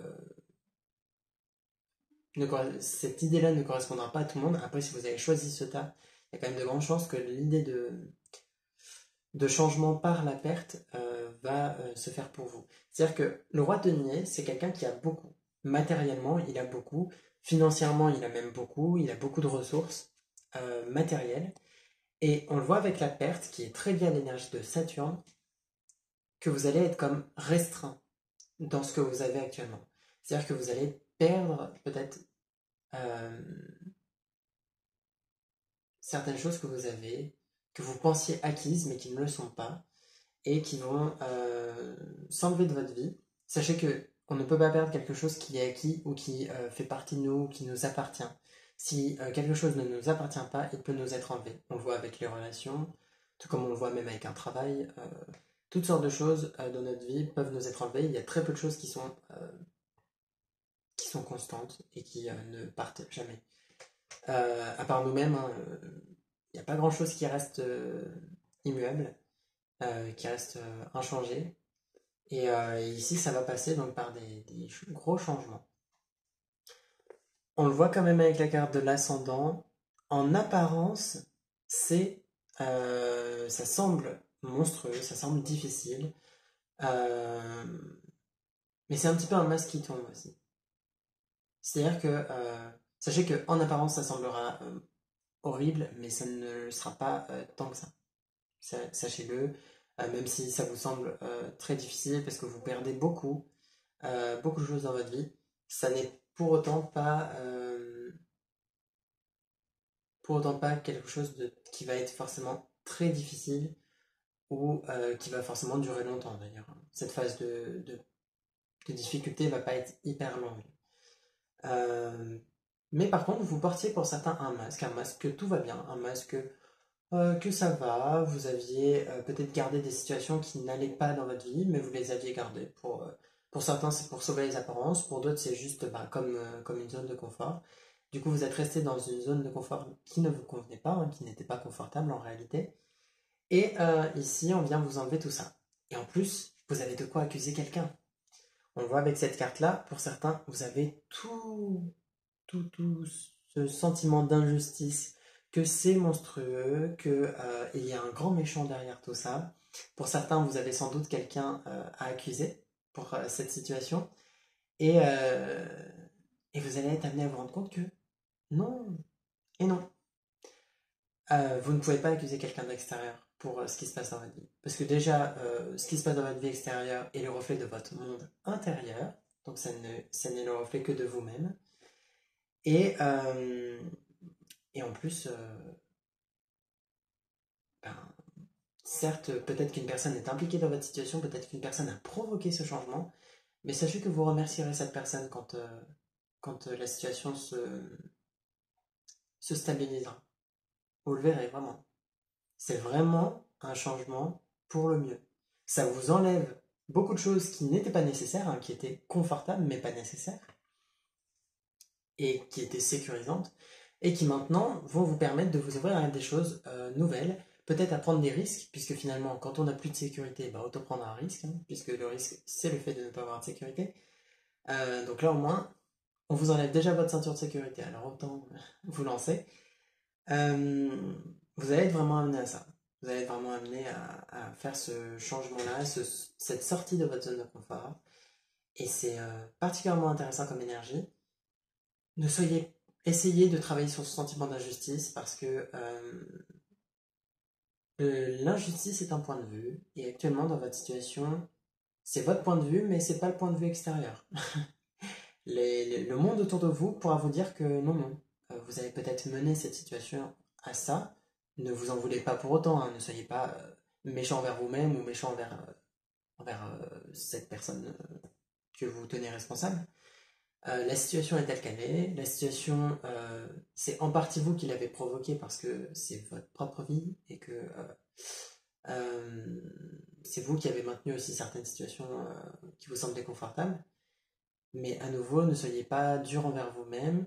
cette idée-là ne correspondra pas à tout le monde. Après, si vous avez choisi ce tas, il y a quand même de grandes chances que l'idée de changement par la perte va se faire pour vous. C'est-à-dire que le roi de denier, c'est quelqu'un qui a beaucoup. Matériellement, il a beaucoup. Financièrement, il a même beaucoup. Il a beaucoup de ressources matérielles. Et on le voit avec la perte, qui est très liée à l'énergie de Saturne, que vous allez être comme restreint dans ce que vous avez actuellement. C'est-à-dire que vous allez perdre peut-être euh, certaines choses que vous avez, que vous pensiez acquises, mais qui ne le sont pas, et qui vont s'enlever de votre vie. Sachez que on ne peut pas perdre quelque chose qui est acquis ou qui fait partie de nous, ou qui nous appartient. Si quelque chose ne nous appartient pas, il peut nous être enlevé. On le voit avec les relations, tout comme on le voit même avec un travail. Toutes sortes de choses dans notre vie peuvent nous être enlevées. Il y a très peu de choses qui sont constantes et qui ne partent jamais. À part nous-mêmes, hein, il n'y a pas grand-chose qui reste immuable, qui reste inchangé. Et ici, ça va passer donc par des gros changements. On le voit quand même avec la carte de l'ascendant. En apparence, ça semble monstrueux, ça semble difficile. Euh, mais c'est un petit peu un masque qui tombe aussi. C'est-à-dire que, sachez qu'en apparence, ça semblera horrible, mais ça ne le sera pas tant que ça. Sachez-le, même si ça vous semble très difficile parce que vous perdez beaucoup de choses dans votre vie, ça n'est pour autant pas quelque chose qui va être forcément très difficile ou qui va forcément durer longtemps d'ailleurs. Cette phase de difficulté va pas être hyper longue. Mais par contre, vous portiez pour certains un masque que tout va bien, un masque que ça va, vous aviez peut-être gardé des situations qui n'allaient pas dans votre vie, mais vous les aviez gardées. Pour certains, c'est pour sauver les apparences, pour d'autres, c'est juste comme une zone de confort. Du coup, vous êtes resté dans une zone de confort qui ne vous convenait pas, hein, qui n'était pas confortable en réalité. Et ici, on vient vous enlever tout ça. Et en plus, vous avez de quoi accuser quelqu'un. On le voit avec cette carte-là, pour certains, vous avez tout ce sentiment d'injustice, que c'est monstrueux, que il y a un grand méchant derrière tout ça. Pour certains, vous avez sans doute quelqu'un à accuser pour cette situation, et, euh, et vous allez être amené à vous rendre compte que non, et non. Vous ne pouvez pas accuser quelqu'un d'extérieur pour ce qui se passe dans votre vie. Parce que déjà, ce qui se passe dans votre vie extérieure est le reflet de votre monde intérieur, donc ça n'est le reflet que de vous-même. Et, euh, et en plus, ben, certes, peut-être qu'une personne est impliquée dans votre situation, peut-être qu'une personne a provoqué ce changement, mais sachez que vous remercierez cette personne quand la situation se stabilisera. Vous le verrez vraiment. C'est vraiment un changement pour le mieux. Ça vous enlève beaucoup de choses qui n'étaient pas nécessaires, hein, qui étaient confortables mais pas nécessaires, et qui étaient sécurisantes, et qui maintenant vont vous permettre de vous ouvrir à des choses nouvelles, peut-être à prendre des risques, puisque finalement, quand on n'a plus de sécurité, bah, autant prendre un risque, hein, puisque le risque, c'est le fait de ne pas avoir de sécurité. Donc là, au moins, on vous enlève déjà votre ceinture de sécurité, alors autant vous lancer. Euh, Vous allez être vraiment amené à ça. Vous allez être vraiment amené à faire ce changement-là, cette sortie de votre zone de confort. Et c'est particulièrement intéressant comme énergie. Ne soyez, Essayez de travailler sur ce sentiment d'injustice parce que l'injustice est un point de vue et actuellement dans votre situation, c'est votre point de vue, mais c'est pas le point de vue extérieur. Le monde autour de vous pourra vous dire que non, non. Vous avez peut-être mené cette situation à ça. Ne vous en voulez pas pour autant, hein. Ne soyez pas méchant envers vous-même ou méchant envers cette personne que vous tenez responsable. La situation est telle qu'elle est. La situation, c'est en partie vous qui l'avez provoquée parce que c'est votre propre vie et que euh, c'est vous qui avez maintenu aussi certaines situations qui vous semblaient confortables. Mais à nouveau, ne soyez pas dur envers vous-même.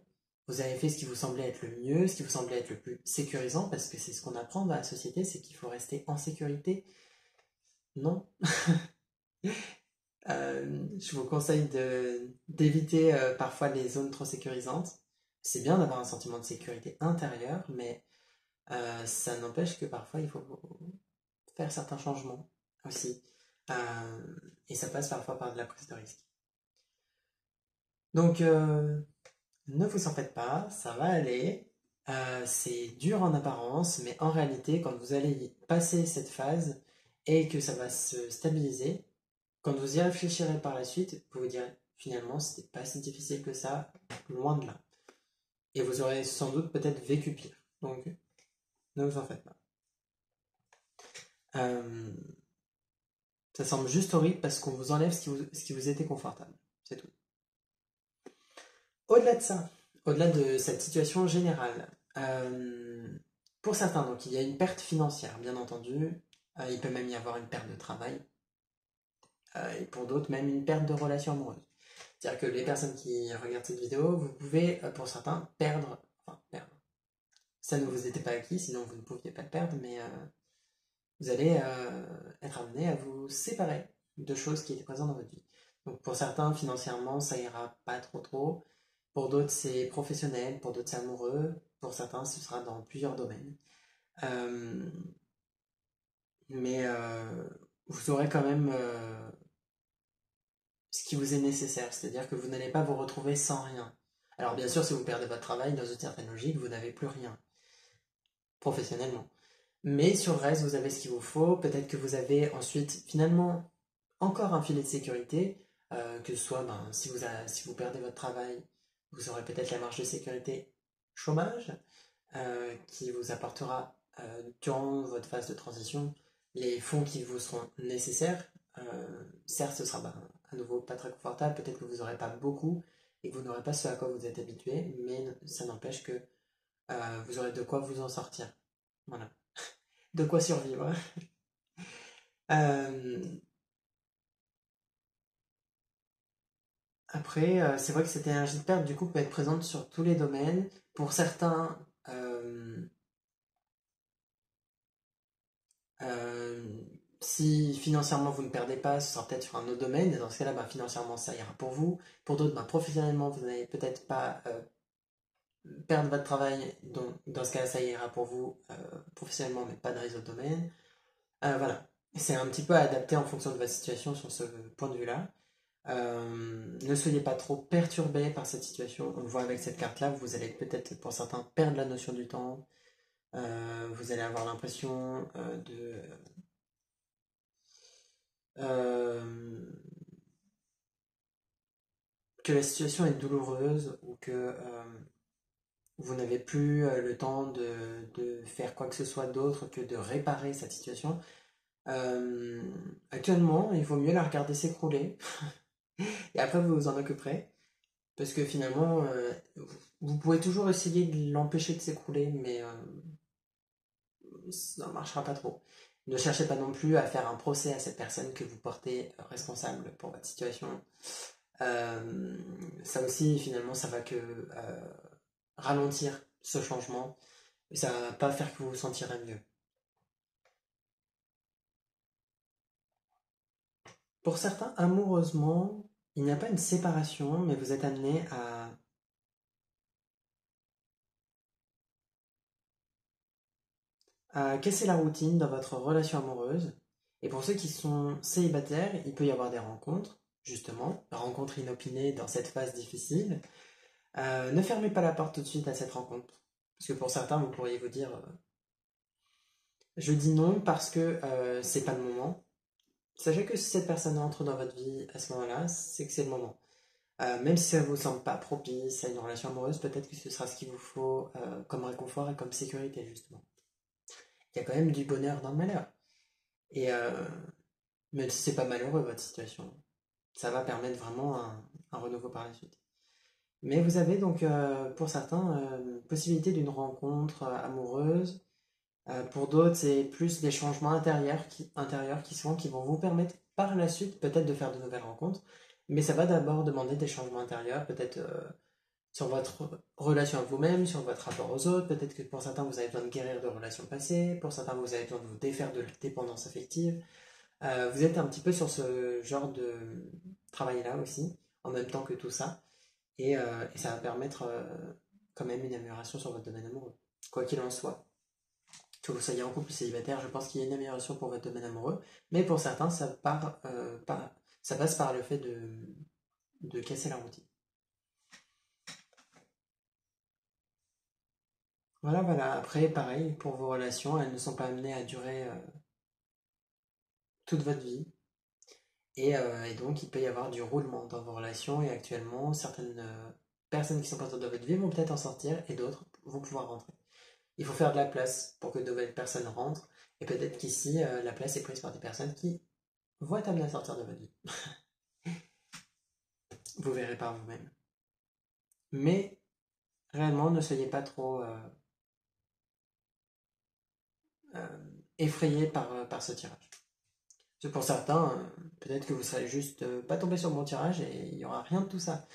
Vous avez fait ce qui vous semblait être le mieux, ce qui vous semblait être le plus sécurisant, parce que c'est ce qu'on apprend dans la société, c'est qu'il faut rester en sécurité. Non. Je vous conseille d'éviter parfois les zones trop sécurisantes. C'est bien d'avoir un sentiment de sécurité intérieure, mais ça n'empêche que parfois il faut faire certains changements aussi. Et ça passe parfois par de la prise de risque. Donc, ne vous en faites pas, ça va aller. C'est dur en apparence, mais en réalité, quand vous allez passer cette phase et que ça va se stabiliser, quand vous y réfléchirez par la suite, vous vous direz finalement, c'était pas si difficile que ça, loin de là. Et vous aurez sans doute peut-être vécu pire. Donc, ne vous en faites pas. Euh, Ça semble juste horrible parce qu'on vous enlève ce qui vous était confortable. C'est tout. Au-delà de ça, au-delà de cette situation générale, pour certains, donc il y a une perte financière, bien entendu. Il peut même y avoir une perte de travail. Et pour d'autres, même une perte de relation amoureuse. C'est-à-dire que les personnes qui regardent cette vidéo, vous pouvez, pour certains, perdre. Ça ne vous était pas acquis, sinon vous ne pouviez pas le perdre, mais vous allez être amené à vous séparer de choses qui étaient présentes dans votre vie. Donc pour certains, financièrement, ça ira pas trop trop. Pour d'autres, c'est professionnel. Pour d'autres, c'est amoureux. Pour certains, ce sera dans plusieurs domaines. Euh, mais vous aurez quand même ce qui vous est nécessaire. C'est-à-dire que vous n'allez pas vous retrouver sans rien. Alors bien sûr, si vous perdez votre travail, dans une certaine logique, vous n'avez plus rien, professionnellement. Mais sur le reste, vous avez ce qu'il vous faut. Peut-être que vous avez ensuite, finalement, encore un filet de sécurité, que ce soit, si vous perdez votre travail, vous aurez peut-être la marge de sécurité chômage, qui vous apportera, durant votre phase de transition, les fonds qui vous seront nécessaires. Certes, ce sera à nouveau pas très confortable, peut-être que vous n'aurez pas beaucoup et que vous n'aurez pas ce à quoi vous êtes habitué, mais ça n'empêche que vous aurez de quoi vous en sortir. Voilà. De quoi survivre. Euh, Après, c'est vrai que cette énergie de perte, du coup, peut être présente sur tous les domaines. Pour certains, euh, si financièrement vous ne perdez pas, ce sera peut-être sur un autre domaine. Et dans ce cas-là, financièrement, ça ira pour vous. Pour d'autres, professionnellement, vous n'allez peut-être pas perdre votre travail. Donc, dans ce cas-là, ça ira pour vous professionnellement, mais pas dans les autres domaines. Voilà. C'est un petit peu adapté en fonction de votre situation sur ce point de vue-là. Ne soyez pas trop perturbé par cette situation. On le voit avec cette carte-là, vous allez peut-être pour certains perdre la notion du temps. Vous allez avoir l'impression euh, que la situation est douloureuse ou que vous n'avez plus le temps de faire quoi que ce soit d'autre que de réparer cette situation. Euh, Actuellement, il vaut mieux la regarder s'écrouler et après vous vous en occuperez. Parce que finalement, vous pouvez toujours essayer de l'empêcher de s'écrouler, mais ça ne marchera pas trop. Ne cherchez pas non plus à faire un procès à cette personne que vous portez responsable pour votre situation. Ça aussi, finalement, ça va que ralentir ce changement. Et ça va pas faire que vous vous sentirez mieux. Pour certains, amoureusement, il n'y a pas une séparation, mais vous êtes amené à casser la routine dans votre relation amoureuse. Et pour ceux qui sont célibataires, il peut y avoir des rencontres, justement, rencontres inopinées dans cette phase difficile. Ne fermez pas la porte tout de suite à cette rencontre. Parce que pour certains, vous pourriez vous dire je dis non parce que c'est pas le moment. Sachez que si cette personne entre dans votre vie à ce moment-là, c'est que c'est le moment. Même si ça ne vous semble pas propice à une relation amoureuse, peut-être que ce sera ce qu'il vous faut comme réconfort et comme sécurité, justement. Il y a quand même du bonheur dans le malheur. Et même si c'est pas malheureux votre situation, ça va permettre vraiment un renouveau par la suite. Mais vous avez donc, pour certains, possibilité d'une rencontre amoureuse. Pour d'autres, c'est plus des changements intérieurs qui vont vous permettre par la suite peut-être de faire de nouvelles rencontres. Mais ça va d'abord demander des changements intérieurs, peut-être sur votre relation à vous-même, sur votre rapport aux autres. Peut-être que pour certains, vous avez besoin de guérir de relations passées. Pour certains, vous avez besoin de vous défaire de la dépendance affective. Vous êtes un petit peu sur ce genre de travail-là aussi, en même temps que tout ça. Et ça va permettre quand même une amélioration sur votre domaine amoureux. Quoi qu'il en soit, que vous soyez en couple ou célibataire, je pense qu'il y a une amélioration pour votre domaine amoureux. Mais pour certains, ça passe par le fait de casser la routine. Voilà, voilà. Après, pareil, pour vos relations, elles ne sont pas amenées à durer toute votre vie. Et donc, il peut y avoir du roulement dans vos relations. Et actuellement, certaines personnes qui sont présentes dans votre vie vont peut-être en sortir et d'autres vont pouvoir rentrer. Il faut faire de la place pour que de nouvelles personnes rentrent. Et peut-être qu'ici, la place est prise par des personnes qui vont être amenées à sortir de votre vie. Vous verrez par vous-même. Mais réellement, ne soyez pas trop euh, effrayés par ce tirage. Parce que pour certains, peut-être que vous serez juste pas tombé sur le bon tirage et il n'y aura rien de tout ça.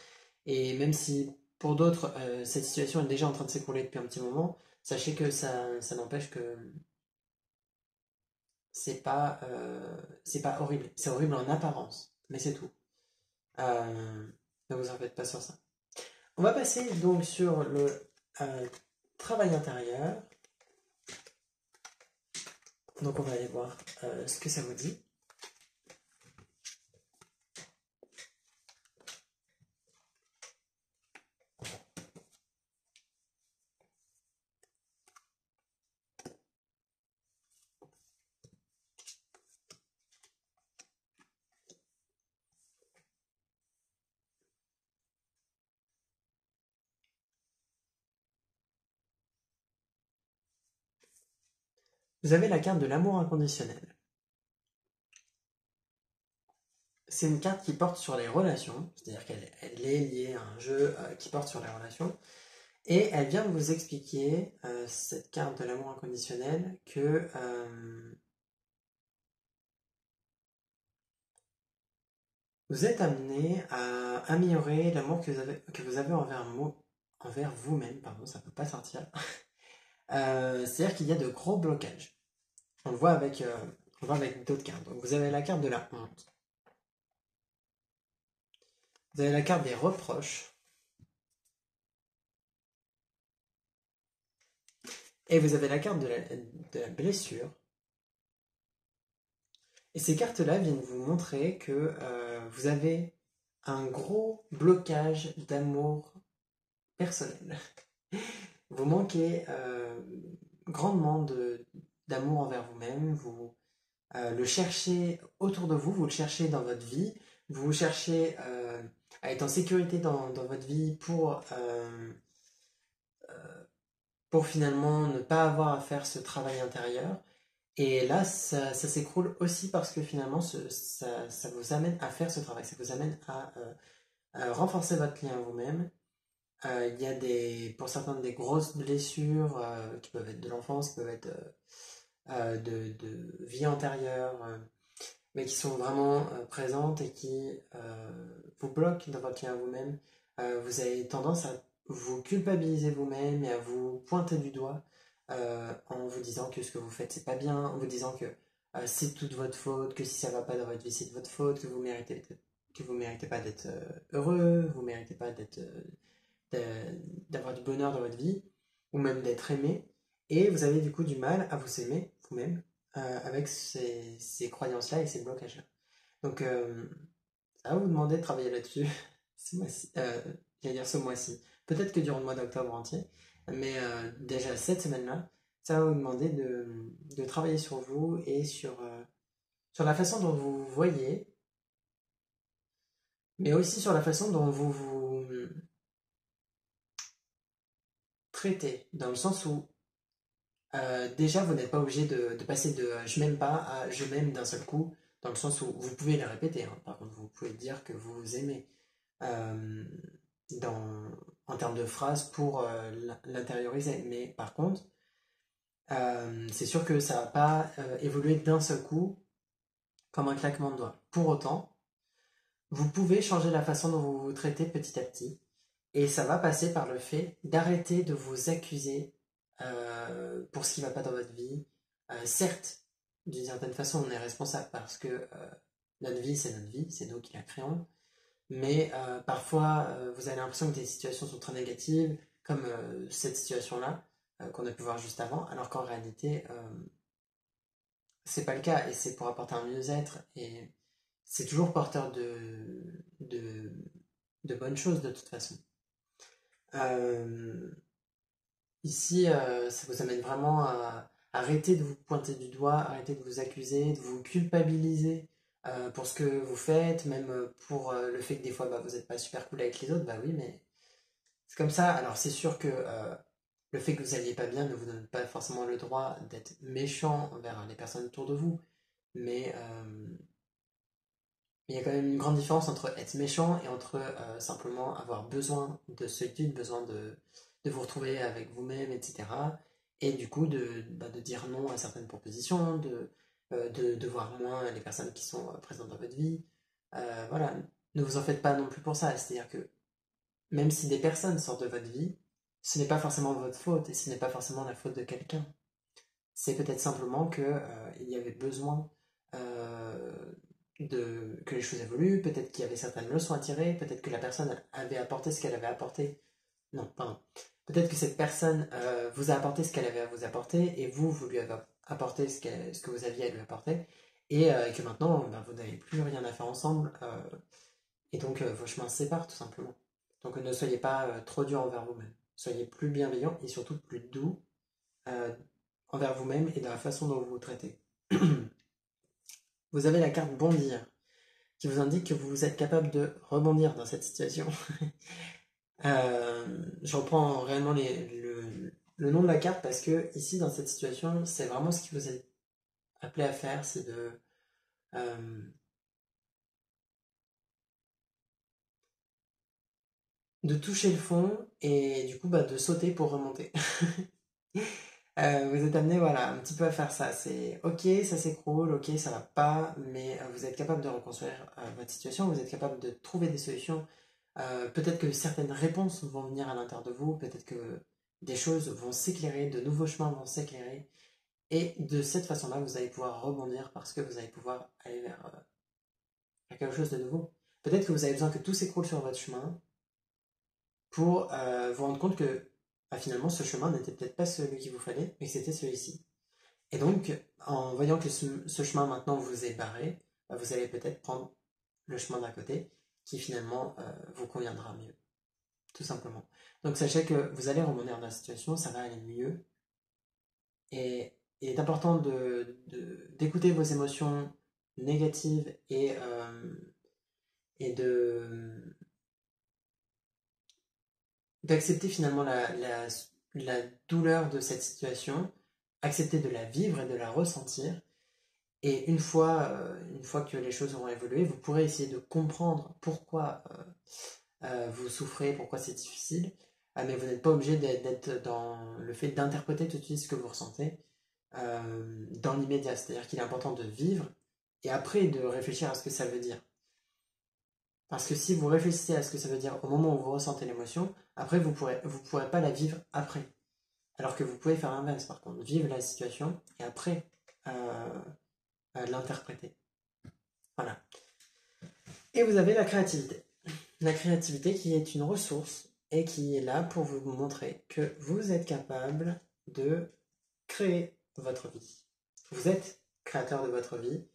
Et même si pour d'autres, cette situation est déjà en train de s'écrouler depuis un petit moment, sachez que ça n'empêche que c'est pas horrible. C'est horrible en apparence, mais c'est tout. Euh, ne vous en faites pas sur ça. On va passer donc sur le euh, travail intérieur. Donc on va aller voir ce que ça vous dit. Vous avez la carte de l'amour inconditionnel. C'est une carte qui porte sur les relations, c'est-à-dire qu'elle est liée à un jeu qui porte sur les relations. Et elle vient vous expliquer, cette carte de l'amour inconditionnel, que vous êtes amené à améliorer l'amour que vous avez envers vous-même, pardon, ça ne peut pas sortir. C'est-à-dire qu'il y a de gros blocages. On le voit avec d'autres cartes. Donc vous avez la carte de la honte. Vous avez la carte des reproches. Et vous avez la carte de la blessure. Et ces cartes-là viennent vous montrer que vous avez un gros blocage d'amour personnel. Vous manquez grandement d'amour envers vous-même. Vous le cherchez autour de vous, vous le cherchez dans votre vie. Vous cherchez à être en sécurité dans votre vie pour finalement ne pas avoir à faire ce travail intérieur. Et là, ça s'écroule aussi parce que finalement, ça vous amène à faire ce travail, ça vous amène à renforcer votre lien à vous-même. Il y a pour certains des grosses blessures qui peuvent être de l'enfance, qui peuvent être de vie antérieure, mais qui sont vraiment présentes et qui vous bloquent dans votre lien à vous-même. Vous avez tendance à vous culpabiliser vous-même et à vous pointer du doigt en vous disant que ce que vous faites c'est pas bien, en vous disant que c'est toute votre faute, que si ça va pas dans votre vie c'est de votre faute, que vous méritez pas d'être heureux, vous méritez pas d'avoir du bonheur dans votre vie, ou même d'être aimé, et vous avez du coup du mal à vous aimer vous-même avec ces croyances-là et ces blocages-là. Donc, à vous demander de travailler là-dessus ce mois-ci, j'allais dire ce mois-ci, peut-être que durant le mois d'octobre entier, mais déjà cette semaine-là, ça va vous demander de travailler sur vous et sur la façon dont vous voyez mais aussi sur la façon dont vous vous traitez, dans le sens où déjà vous n'êtes pas obligé de passer de je m'aime pas à je m'aime d'un seul coup, dans le sens où vous pouvez les répéter, hein. Par contre vous pouvez dire que vous vous aimez euh, dans, en termes de phrases pour l'intérioriser, mais par contre c'est sûr que ça va pas évoluer d'un seul coup comme un claquement de doigts. Pour autant, vous pouvez changer la façon dont vous vous traitez petit à petit. Et ça va passer par le fait d'arrêter de vous accuser pour ce qui ne va pas dans votre vie. Certes, d'une certaine façon, on est responsable parce que notre vie, c'est nous qui la créons. Mais parfois, vous avez l'impression que des situations sont très négatives, comme cette situation-là, qu'on a pu voir juste avant, alors qu'en réalité, c'est pas le cas. Et c'est pour apporter un mieux-être. Et c'est toujours porteur de, de bonnes choses de toute façon. Euh, Ici, ça vous amène vraiment à arrêter de vous pointer du doigt, arrêter de vous accuser, de vous culpabiliser pour ce que vous faites, même pour le fait que des fois bah, vous n'êtes pas super cool avec les autres, bah oui, mais c'est comme ça. Alors c'est sûr que le fait que vous n'alliez pas bien ne vous donne pas forcément le droit d'être méchant envers les personnes autour de vous, mais il y a quand même une grande différence entre être méchant et entre simplement avoir besoin de solitude, besoin de vous retrouver avec vous-même, etc. Et du coup, bah, de dire non à certaines propositions, de voir moins les personnes qui sont présentes dans votre vie. Voilà, ne vous en faites pas non plus pour ça. C'est-à-dire que même si des personnes sortent de votre vie, ce n'est pas forcément votre faute et ce n'est pas forcément la faute de quelqu'un. C'est peut-être simplement que il y avait besoin euh, que les choses évoluent, peut-être qu'il y avait certaines leçons à tirer, peut-être que la personne avait apporté ce qu'elle avait apporté. Non, pardon. Peut-être que cette personne vous a apporté ce qu'elle avait à vous apporter et vous lui avez apporté ce que vous aviez à lui apporter et que maintenant ben, vous n'avez plus rien à faire ensemble et donc vos chemins se séparent tout simplement. Donc ne soyez pas trop dur envers vous-même. Soyez plus bienveillant et surtout plus doux euh, envers vous-même et dans la façon dont vous vous traitez. Vous avez la carte bondir qui vous indique que vous êtes capable de rebondir dans cette situation. Je reprends réellement le nom de la carte parce que ici dans cette situation, c'est vraiment ce qui vous est appelé à faire, c'est euh, de toucher le fond et du coup bah, de sauter pour remonter. Vous êtes amené voilà, un petit peu à faire ça. C'est ok, ça s'écroule, ok, ça va pas, mais vous êtes capable de reconstruire votre situation, vous êtes capable de trouver des solutions. Peut-être que certaines réponses vont venir à l'intérieur de vous, peut-être que des choses vont s'éclairer, de nouveaux chemins vont s'éclairer, et de cette façon-là, vous allez pouvoir rebondir parce que vous allez pouvoir aller vers quelque chose de nouveau. Peut-être que vous avez besoin que tout s'écroule sur votre chemin pour vous rendre compte que finalement ce chemin n'était peut-être pas celui qu'il vous fallait, mais que c'était celui-ci. Et donc, en voyant que ce chemin maintenant vous est barré, bah, vous allez peut-être prendre le chemin d'à côté qui finalement vous conviendra mieux, tout simplement. Donc sachez que vous allez rebondir dans la situation, ça va aller mieux. Et il est important d'écouter vos émotions négatives et d'accepter finalement la douleur de cette situation, accepter de la vivre et de la ressentir. Et une fois que les choses auront évolué, vous pourrez essayer de comprendre pourquoi vous souffrez, pourquoi c'est difficile. Mais vous n'êtes pas obligé d'être dans le fait d'interpréter tout de suite ce que vous ressentez dans l'immédiat. C'est-à-dire qu'il est important de vivre et après de réfléchir à ce que ça veut dire. Parce que si vous réfléchissez à ce que ça veut dire au moment où vous ressentez l'émotion, après vous pourrez pas la vivre après. Alors que vous pouvez faire l'inverse par contre, vivre la situation et après l'interpréter. Voilà. Et vous avez la créativité. La créativité qui est une ressource et qui est là pour vous montrer que vous êtes capable de créer votre vie. Vous êtes créateur de votre vie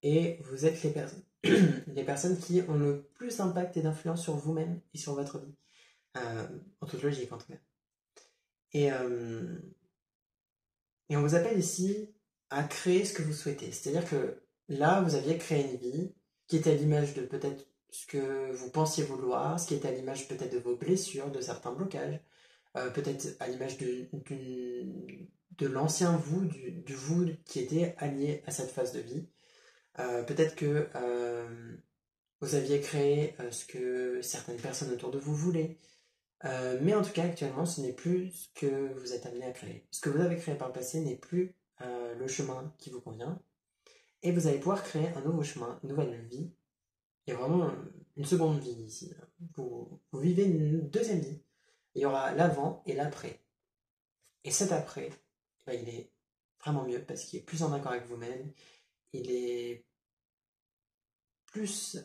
et vous êtes les personnes qui ont le plus d'impact et d'influence sur vous-même et sur votre vie. En toute logique en tout cas. Et, euh, et on vous appelle ici à créer ce que vous souhaitez. C'est-à-dire que là, vous aviez créé une vie qui était à l'image de peut-être ce que vous pensiez vouloir, ce qui est à l'image peut-être de vos blessures, de certains blocages, peut-être à l'image de l'ancien vous, du vous qui était allié à cette phase de vie. Peut-être que vous aviez créé ce que certaines personnes autour de vous voulaient. Mais en tout cas, actuellement, ce n'est plus ce que vous êtes amené à créer. Ce que vous avez créé par le passé n'est plus le chemin qui vous convient. Et vous allez pouvoir créer un nouveau chemin, une nouvelle vie. Il y a vraiment une seconde vie ici. Vous vivez une deuxième vie. Il y aura l'avant et l'après. Et cet après, ben, il est vraiment mieux parce qu'il est plus en accord avec vous-même. Il est plus,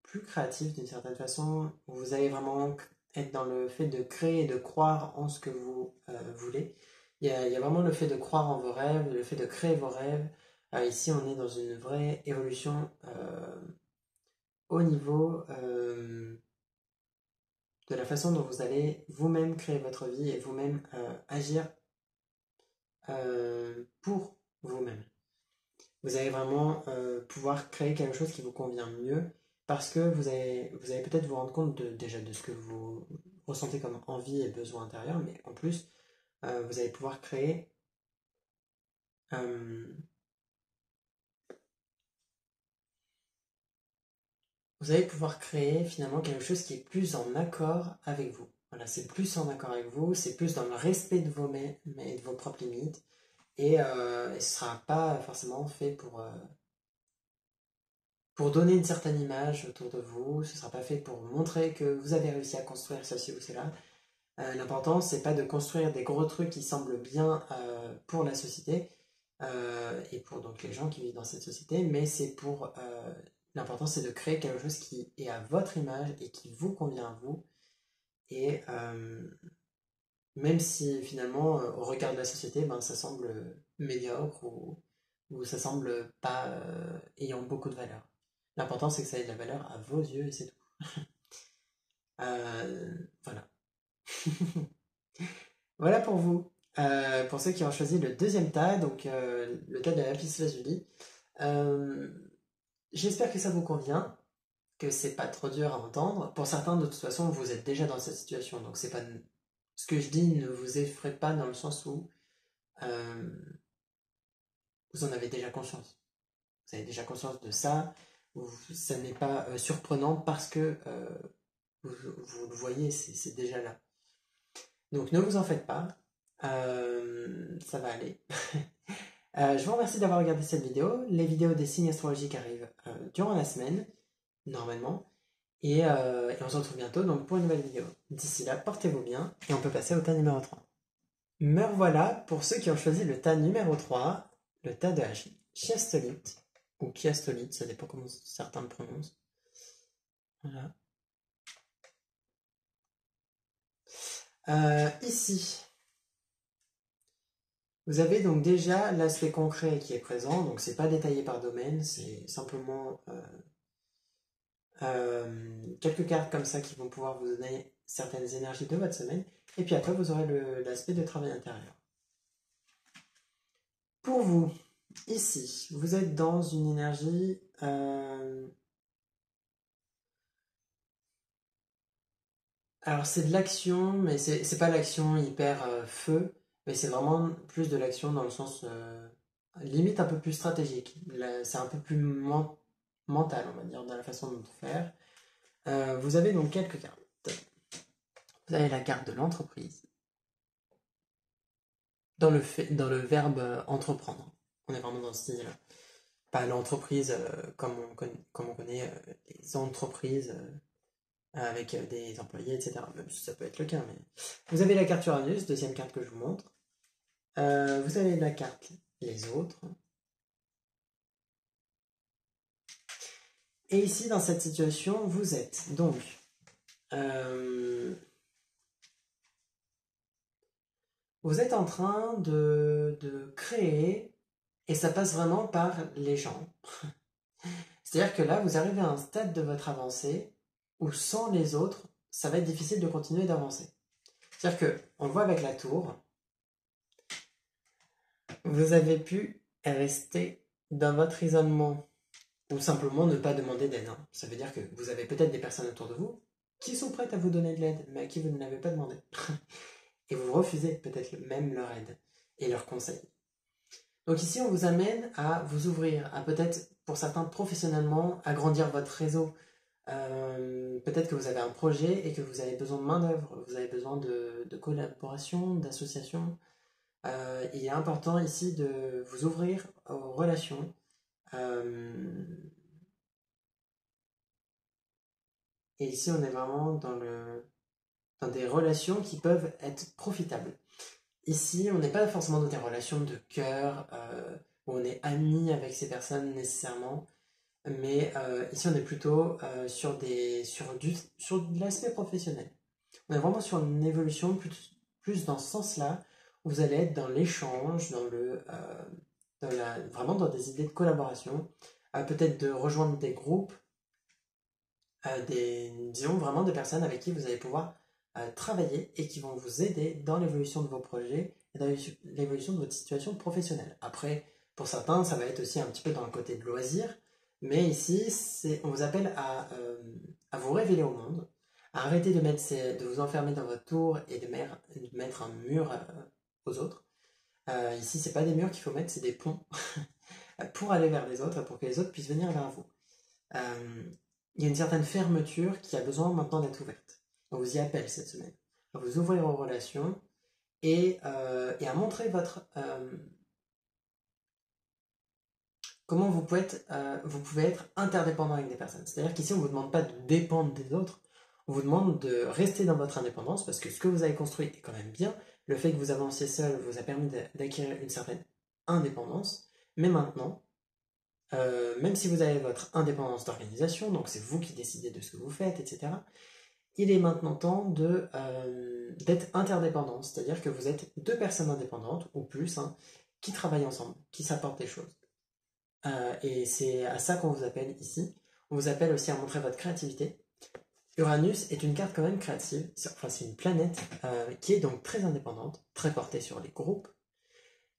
plus créatif d'une certaine façon. Vous allez vraiment être dans le fait de créer et de croire en ce que vous voulez. Il y a vraiment le fait de croire en vos rêves, le fait de créer vos rêves. Ici, on est dans une vraie évolution au niveau de la façon dont vous allez vous-même créer votre vie et vous-même agir pour vous-même. Vous allez vraiment pouvoir créer quelque chose qui vous convient mieux parce que vous allez peut-être vous rendre compte déjà de ce que vous ressentez comme envie et besoin intérieur, mais en plus, vous allez pouvoir créer finalement quelque chose qui est plus en accord avec vous. Voilà, c'est plus en accord avec vous, c'est plus dans le respect de vos et de vos propres limites, et ce ne sera pas forcément fait pour donner une certaine image autour de vous, ce ne sera pas fait pour montrer que vous avez réussi à construire ceci ou cela. L'important, c'est pas de construire des gros trucs qui semblent bien pour la société et pour donc les gens qui vivent dans cette société, mais c'est pour l'important, c'est de créer quelque chose qui est à votre image et qui vous convient à vous. Et même si finalement, au regard de la société, ben, ça semble médiocre ou ça semble pas ayant beaucoup de valeur. L'important, c'est que ça ait de la valeur à vos yeux et c'est tout. Voilà. Voilà pour vous. Pour ceux qui ont choisi le deuxième tas, donc le tas de la lapis-lazuli. J'espère que ça vous convient, que c'est pas trop dur à entendre. Pour certains, de toute façon, vous êtes déjà dans cette situation, donc c'est pas ce que je dis ne vous effraie pas dans le sens où vous en avez déjà conscience. Vous avez déjà conscience de ça. Ça n'est pas surprenant parce que vous le voyez, c'est déjà là. Donc ne vous en faites pas. Ça va aller. Je vous remercie d'avoir regardé cette vidéo. Les vidéos des signes astrologiques arrivent durant la semaine, normalement. Et on se retrouve bientôt donc, pour une nouvelle vidéo. D'ici là, portez-vous bien et on peut passer au tas numéro 3. Me revoilà pour ceux qui ont choisi le tas numéro 3, le tas de la chiastolite, ou chiastolite, ça dépend comment certains le prononcent. Voilà. Ici, vous avez donc déjà l'aspect concret qui est présent, donc c'est pas détaillé par domaine, c'est simplement quelques cartes comme ça qui vont pouvoir vous donner certaines énergies de votre semaine, et puis après vous aurez l'aspect de travail intérieur. Pour vous, ici, vous êtes dans une énergie alors c'est de l'action, mais c'est pas l'action hyper feu, mais c'est vraiment plus de l'action dans le sens limite un peu plus stratégique. C'est un peu plus mental, on va dire, dans la façon de faire. Vous avez donc quelques cartes. Vous avez la carte de l'entreprise. Dans le verbe entreprendre. On est vraiment dans ce style-là. Pas l'entreprise comme on connaît les entreprises avec des employés, etc. Même si ça peut être le cas. Mais... Vous avez la carte Uranus, deuxième carte que je vous montre. Vous avez la carte les autres. Et ici, dans cette situation, vous êtes donc vous êtes en train de créer, et ça passe vraiment par les gens. C'est-à-dire que là, vous arrivez à un stade de votre avancée où sans les autres, ça va être difficile de continuer d'avancer. C'est-à-dire que, on le voit avec la tour, vous avez pu rester dans votre isolement Ou simplement ne pas demander d'aide, hein. Ça veut dire que vous avez peut-être des personnes autour de vous qui sont prêtes à vous donner de l'aide, mais à qui vous ne l'avez pas demandé. Et vous refusez peut-être même leur aide et leurs conseils. Donc ici, on vous amène à vous ouvrir, à peut-être, pour certains professionnellement, agrandir votre réseau. Peut-être que vous avez un projet et que vous avez besoin de main-d'œuvre, vous avez besoin de collaboration, d'association. Il est important ici de vous ouvrir aux relations. Et ici, on est vraiment dans des relations qui peuvent être profitables. Ici, on n'est pas forcément dans des relations de cœur, où on est amis avec ces personnes nécessairement, mais ici, on est plutôt sur de l'aspect professionnel. On est vraiment sur une évolution plus dans ce sens-là, où vous allez être dans l'échange, vraiment dans des idées de collaboration, peut-être de rejoindre des groupes, disons vraiment des personnes avec qui vous allez pouvoir travailler et qui vont vous aider dans l'évolution de vos projets et dans l'évolution de votre situation professionnelle. Après, pour certains, ça va être aussi un petit peu dans le côté de loisir, mais ici, on vous appelle à vous révéler au monde, à arrêter de vous enfermer dans votre tour et de mettre un mur aux autres. Ici, c'est pas des murs qu'il faut mettre, c'est des ponts pour aller vers les autres, pour que les autres puissent venir vers vous. Il y a une certaine fermeture qui a besoin maintenant d'être ouverte. On vous y appelle cette semaine. À vous ouvrir aux relations et à montrer comment vous pouvez être interdépendant avec des personnes. C'est-à-dire qu'ici, on ne vous demande pas de dépendre des autres, on vous demande de rester dans votre indépendance parce que ce que vous avez construit est quand même bien. Le fait que vous avanciez seul vous a permis d'acquérir une certaine indépendance, mais maintenant, même si vous avez votre indépendance d'organisation, donc c'est vous qui décidez de ce que vous faites, etc., il est maintenant temps d'être interdépendant, c'est-à-dire que vous êtes deux personnes indépendantes, ou plus, hein, qui travaillent ensemble, qui s'apportent des choses. Et c'est à ça qu'on vous appelle ici. On vous appelle aussi à montrer votre créativité. Uranus est une carte quand même créative, enfin c'est une planète qui est donc très indépendante, très portée sur les groupes,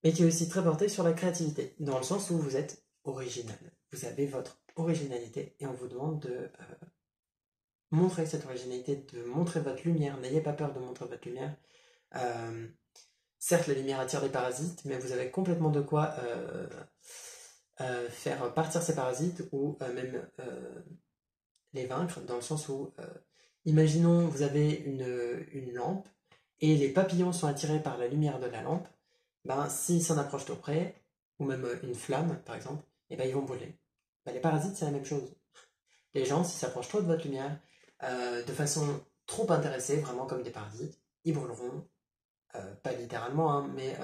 mais qui est aussi très portée sur la créativité, dans le sens où vous êtes original. Vous avez votre originalité et on vous demande de montrer cette originalité, de montrer votre lumière. N'ayez pas peur de montrer votre lumière. Certes, la lumière attire des parasites, mais vous avez complètement de quoi faire partir ces parasites ou même les vaincre, dans le sens où, imaginons, vous avez une lampe et les papillons sont attirés par la lumière de la lampe. Ben, s'ils s'en approchent trop près, ou même une flamme par exemple, et ben, ils vont brûler. Ben, les parasites, c'est la même chose. Les gens, s'ils s'approchent trop de votre lumière, de façon trop intéressée, vraiment comme des parasites, ils brûleront, pas littéralement, hein, mais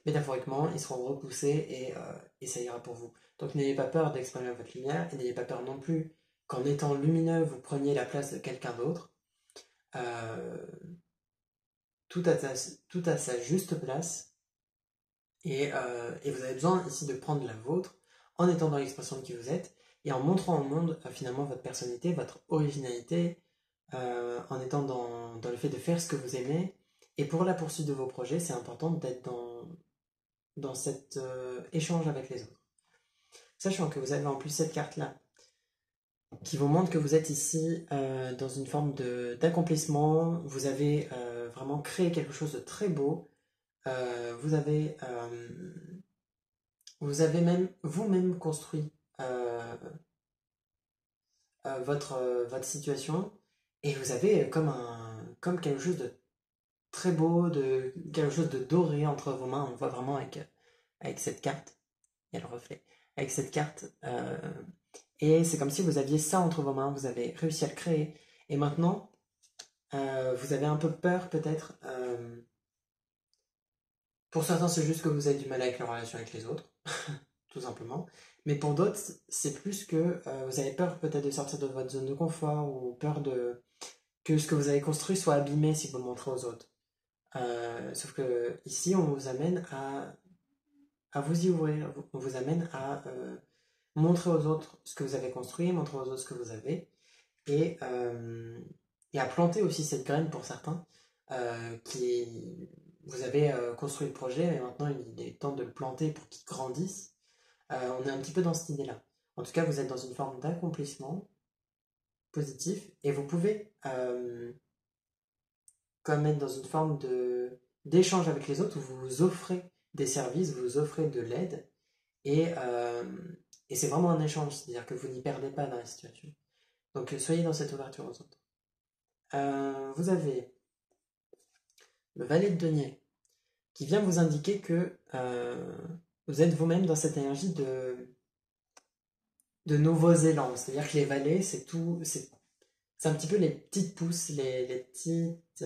métaphoriquement, ils seront repoussés et ça ira pour vous. Donc n'ayez pas peur d'exprimer votre lumière et n'ayez pas peur non plus qu'en étant lumineux, vous preniez la place de quelqu'un d'autre. Euh, tout à sa juste place et vous avez besoin ici de prendre la vôtre en étant dans l'expression de qui vous êtes et en montrant au monde finalement votre personnalité, votre originalité, en étant dans le fait de faire ce que vous aimez. Et pour la poursuite de vos projets, c'est important d'être dans cet échange avec les autres. Sachant que vous avez en plus cette carte-là, qui vous montre que vous êtes ici dans une forme d'accomplissement, vous avez vraiment créé quelque chose de très beau, vous avez même vous-même construit votre situation, et vous avez comme quelque chose de très beau, quelque chose de doré entre vos mains. On le voit vraiment avec cette carte. Il y a le reflet. Avec cette carte. Et c'est comme si vous aviez ça entre vos mains. Vous avez réussi à le créer. Et maintenant, vous avez un peu peur peut-être. Pour certains, c'est juste que vous avez du mal avec la relation avec les autres. Tout simplement. Mais pour d'autres, c'est plus que vous avez peur peut-être de sortir de votre zone de confort ou peur que ce que vous avez construit soit abîmé si vous le montrez aux autres. Sauf que ici, on vous amène à vous y ouvrir, on vous amène à montrer aux autres ce que vous avez construit, montrer aux autres ce que vous avez, et, et à planter aussi cette graine pour certains qui vous avez construit le projet, et maintenant il est temps de le planter pour qu'il grandisse. On est un petit peu dans cette idée-là. En tout cas, vous êtes dans une forme d'accomplissement positif et vous pouvez comme être dans une forme d'échange avec les autres où vous vous offrez des services, vous vous offrez de l'aide et, et c'est vraiment un échange, c'est-à-dire que vous n'y perdez pas dans la situation. Donc soyez dans cette ouverture aux autres. Vous avez le valet de denier qui vient vous indiquer que vous êtes vous-même dans cette énergie de nouveaux élans. C'est-à-dire que les valets, c'est tout, c'est un petit peu les petites pousses, les petites,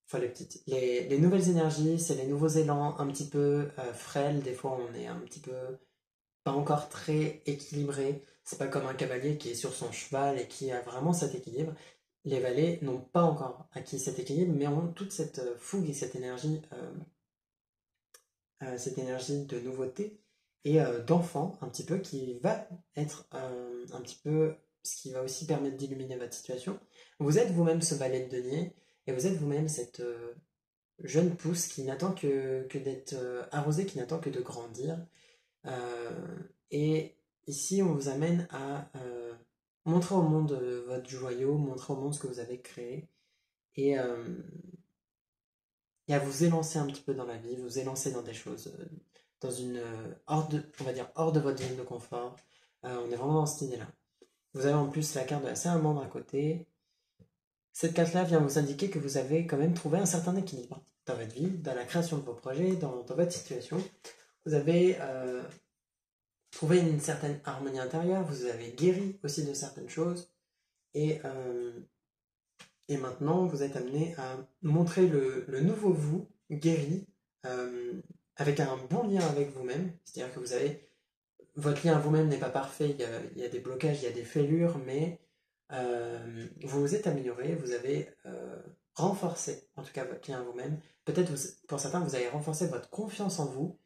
enfin les nouvelles énergies, c'est les nouveaux élans un petit peu frêles. Des fois, on est un petit peu pas encore très équilibré. C'est pas comme un cavalier qui est sur son cheval et qui a vraiment cet équilibre. Les valets n'ont pas encore acquis cet équilibre, mais ont toute cette fougue et cette énergie de nouveauté et d'enfant un petit peu qui va être un petit peu ce qui va aussi permettre d'illuminer votre situation. Vous êtes vous-même ce valet de denier et vous êtes vous-même cette jeune pousse qui n'attend que d'être arrosée, qui n'attend que de grandir. Et ici, on vous amène à montrer au monde votre joyau, montrer au monde ce que vous avez créé et, et à vous élancer un petit peu dans la vie, vous élancer dans des choses, dans une on va dire hors de votre zone de confort. On est vraiment dans cette idée-là. Vous avez en plus la carte de la salamandre à côté. Cette carte-là vient vous indiquer que vous avez quand même trouvé un certain équilibre dans votre vie, dans la création de vos projets, dans votre situation. Vous avez trouvé une certaine harmonie intérieure, vous avez guéri aussi de certaines choses, et, et maintenant vous êtes amené à montrer le nouveau vous guéri, avec un bon lien avec vous-même, c'est-à-dire que vous avez votre lien à vous-même n'est pas parfait, il y a des blocages, il y a des fêlures, mais vous vous êtes amélioré, vous avez renforcé en tout cas votre lien à vous-même. Peut-être pour certains, vous avez renforcé votre confiance en vous,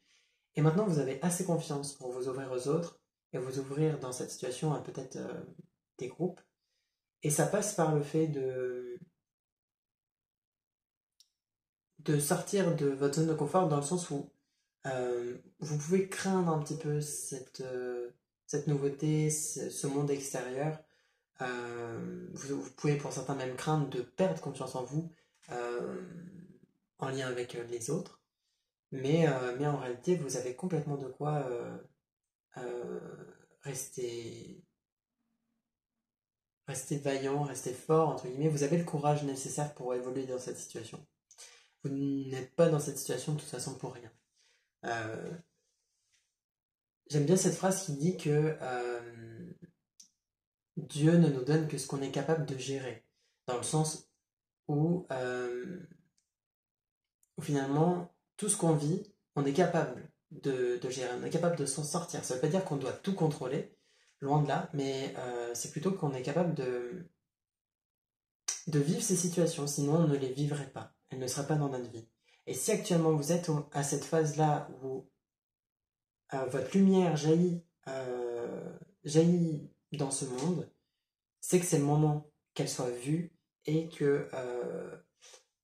et maintenant vous avez assez confiance pour vous ouvrir aux autres et vous ouvrir dans cette situation à peut-être des groupes. Et ça passe par le fait de sortir de votre zone de confort dans le sens où vous pouvez craindre un petit peu cette nouveauté, ce monde extérieur. Vous pouvez pour certains même craindre de perdre confiance en vous en lien avec les autres. Mais en réalité, vous avez complètement de quoi rester, rester vaillant, rester fort, entre guillemets. Vous avez le courage nécessaire pour évoluer dans cette situation. Vous n'êtes pas dans cette situation de toute façon pour rien. J'aime bien cette phrase qui dit que Dieu ne nous donne que ce qu'on est capable de gérer, dans le sens où finalement, tout ce qu'on vit, on est capable de gérer, on est capable de s'en sortir. Ça ne veut pas dire qu'on doit tout contrôler, loin de là, mais c'est plutôt qu'on est capable de vivre ces situations, sinon on ne les vivrait pas, elles ne seraient pas dans notre vie. Et si actuellement vous êtes à cette phase-là où votre lumière jaillit dans ce monde, c'est que c'est le moment qu'elle soit vue et que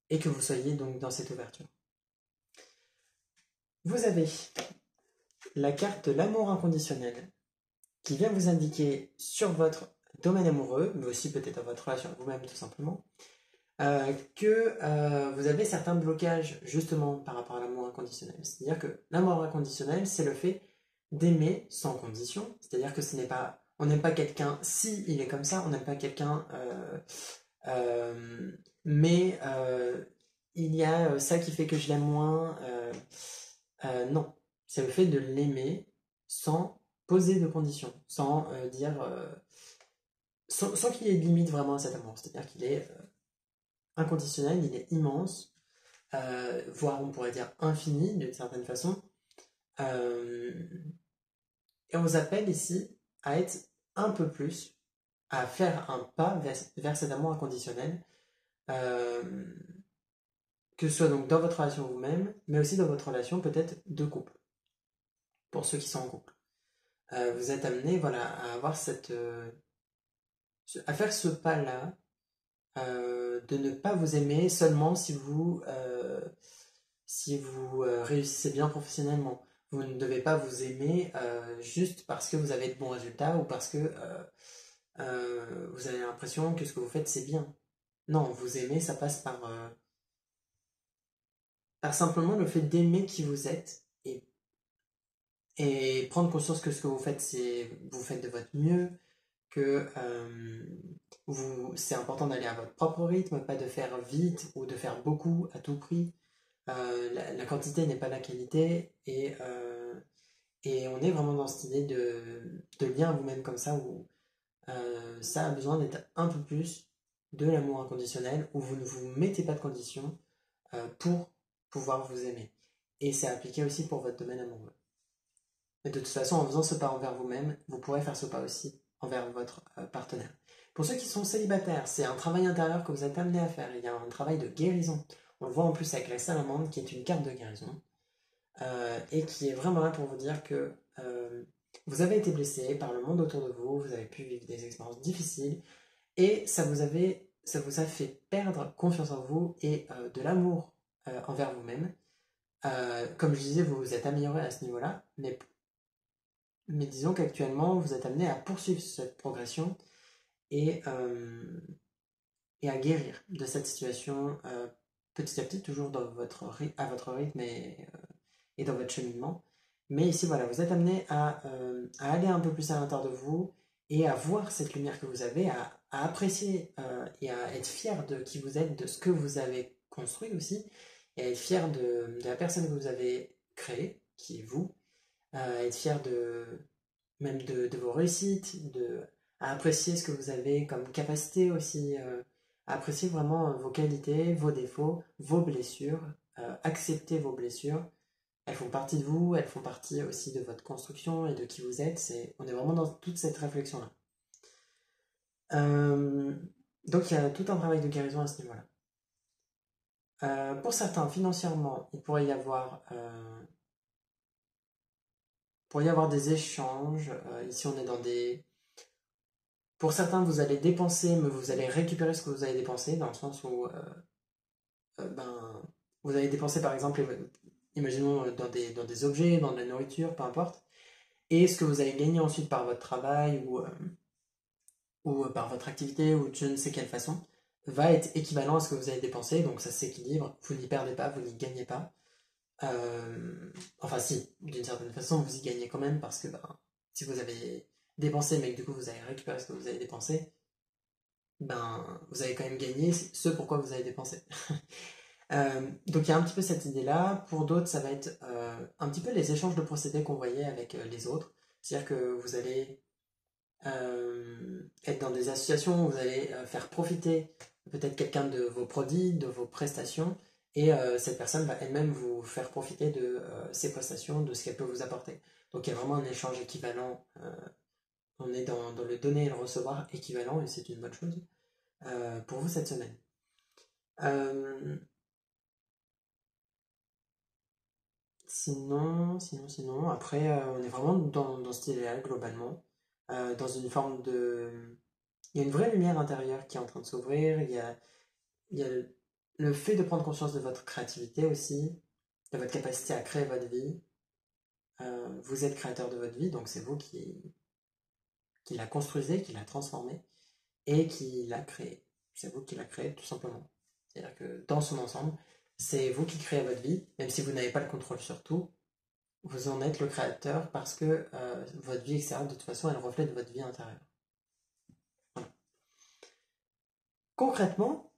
vous soyez donc dans cette ouverture. Vous avez la carte de l'amour inconditionnel qui vient vous indiquer sur votre domaine amoureux, mais aussi peut-être dans votre relation avec vous-même tout simplement, que vous avez certains blocages justement par rapport à l'amour inconditionnel. C'est-à-dire que l'amour inconditionnel, c'est le fait d'aimer sans condition, c'est-à-dire que on n'aime pas quelqu'un si il est comme ça, on n'aime pas quelqu'un, mais il y a ça qui fait que je l'aime moins. Non, c'est le fait de l'aimer sans poser de conditions, sans sans qu'il y ait de limite vraiment à cet amour. C'est-à-dire qu'il est inconditionnel, il est immense, voire on pourrait dire infini d'une certaine façon. Et on vous appelle ici à être un peu plus, à faire un pas vers cet amour inconditionnel, que ce soit donc dans votre relation vous-même, mais aussi dans votre relation peut-être de couple, pour ceux qui sont en couple. Vous êtes amené voilà, à avoir à faire ce pas-là, de ne pas vous aimer seulement si vous réussissez bien professionnellement. Vous ne devez pas vous aimer juste parce que vous avez de bons résultats ou parce que vous avez l'impression que ce que vous faites c'est bien. Non, vous aimer, ça passe par simplement le fait d'aimer qui vous êtes et prendre conscience que ce que vous faites, c'est vous faites de votre mieux, que c'est important d'aller à votre propre rythme, pas de faire vite ou de faire beaucoup à tout prix. La quantité n'est pas la qualité et on est vraiment dans cette idée de lien à vous-même comme ça où ça a besoin d'être un peu plus de l'amour inconditionnel où vous ne vous mettez pas de conditions pour pouvoir vous aimer. Et c'est appliqué aussi pour votre domaine amoureux. Mais de toute façon, en faisant ce pas envers vous-même, vous pourrez faire ce pas aussi envers votre partenaire. Pour ceux qui sont célibataires, c'est un travail intérieur que vous êtes amené à faire. Il y a un travail de guérison. On le voit en plus avec la salamandre, qui est une carte de guérison, et qui est vraiment là pour vous dire que vous avez été blessé par le monde autour de vous, vous avez pu vivre des expériences difficiles, et ça vous a fait perdre confiance en vous et de l'amour envers vous-même. Comme je disais, vous vous êtes amélioré à ce niveau-là, mais disons qu'actuellement, vous êtes amené à poursuivre cette progression et, et à guérir de cette situation petit à petit, toujours à votre rythme et dans votre cheminement. Mais ici, voilà, vous êtes amené à aller un peu plus à l'intérieur de vous et à voir cette lumière que vous avez, à apprécier et à être fier de qui vous êtes, de ce que vous avez construit aussi, et à être fier de la personne que vous avez créée, qui est vous, à être fier même de vos réussites, à apprécier ce que vous avez comme capacité aussi, à apprécier vraiment vos qualités, vos défauts, vos blessures, accepter vos blessures. Elles font partie de vous, elles font partie aussi de votre construction et de qui vous êtes. On est vraiment dans toute cette réflexion-là. Donc il y a tout un travail de guérison à ce niveau-là. Pour certains, financièrement, il pourrait y avoir des échanges. Ici, on est dans des... Pour certains, vous allez dépenser, mais vous allez récupérer ce que vous avez dépensé, dans le sens où vous allez dépenser, par exemple, imaginons dans des objets, dans de la nourriture, peu importe, et ce que vous allez gagner ensuite par votre travail ou par votre activité ou de je ne sais quelle façon, va être équivalent à ce que vous avez dépensé, donc ça s'équilibre, vous n'y perdez pas, vous n'y gagnez pas. Enfin si, d'une certaine façon, vous y gagnez quand même, parce que si vous avez dépensé, mais que du coup vous avez récupéré ce que vous avez dépensé, vous avez quand même gagné ce pourquoi vous avez dépensé. Donc il y a un petit peu cette idée-là. Pour d'autres, ça va être un petit peu les échanges de procédés qu'on voyait avec les autres. C'est-à-dire que vous allez être dans des associations où vous allez faire profiter peut-être quelqu'un de vos produits, de vos prestations, et cette personne va elle-même vous faire profiter de ses prestations, de ce qu'elle peut vous apporter. Donc il y a vraiment un échange équivalent. On est dans le donner et le recevoir équivalent, et c'est une bonne chose pour vous cette semaine. Sinon, après, on est vraiment dans cet idéal globalement, dans une forme de... Il y a une vraie lumière intérieure qui est en train de s'ouvrir, il y a le fait de prendre conscience de votre créativité aussi, de votre capacité à créer votre vie. Vous êtes créateur de votre vie, donc c'est vous qui la construisez, qui la transformez et qui la créez. C'est vous qui la créez tout simplement. C'est-à-dire que dans son ensemble, c'est vous qui créez votre vie, même si vous n'avez pas le contrôle sur tout, vous en êtes le créateur parce que votre vie extérieure, de toute façon, elle reflète votre vie intérieure. Voilà. Concrètement,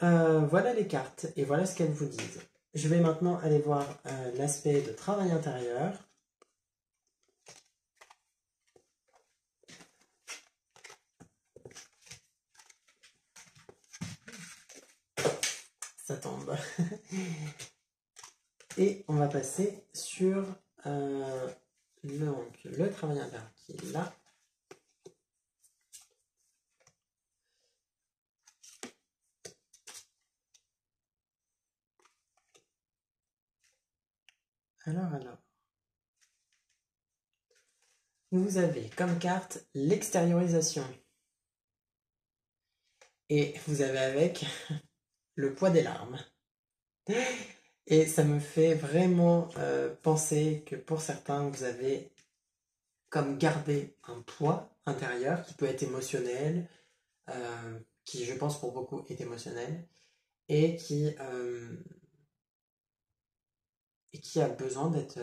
voilà les cartes et voilà ce qu'elles vous disent. Je vais maintenant aller voir l'aspect de travail intérieur. Ça tombe. Et on va passer sur le travail intérieur qui est là. Alors. Vous avez comme carte l'extériorisation. Et vous avez avec le poids des larmes. Et ça me fait vraiment penser que pour certains, vous avez comme gardé un poids intérieur qui peut être émotionnel, qui je pense pour beaucoup est émotionnel, et qui a besoin d'être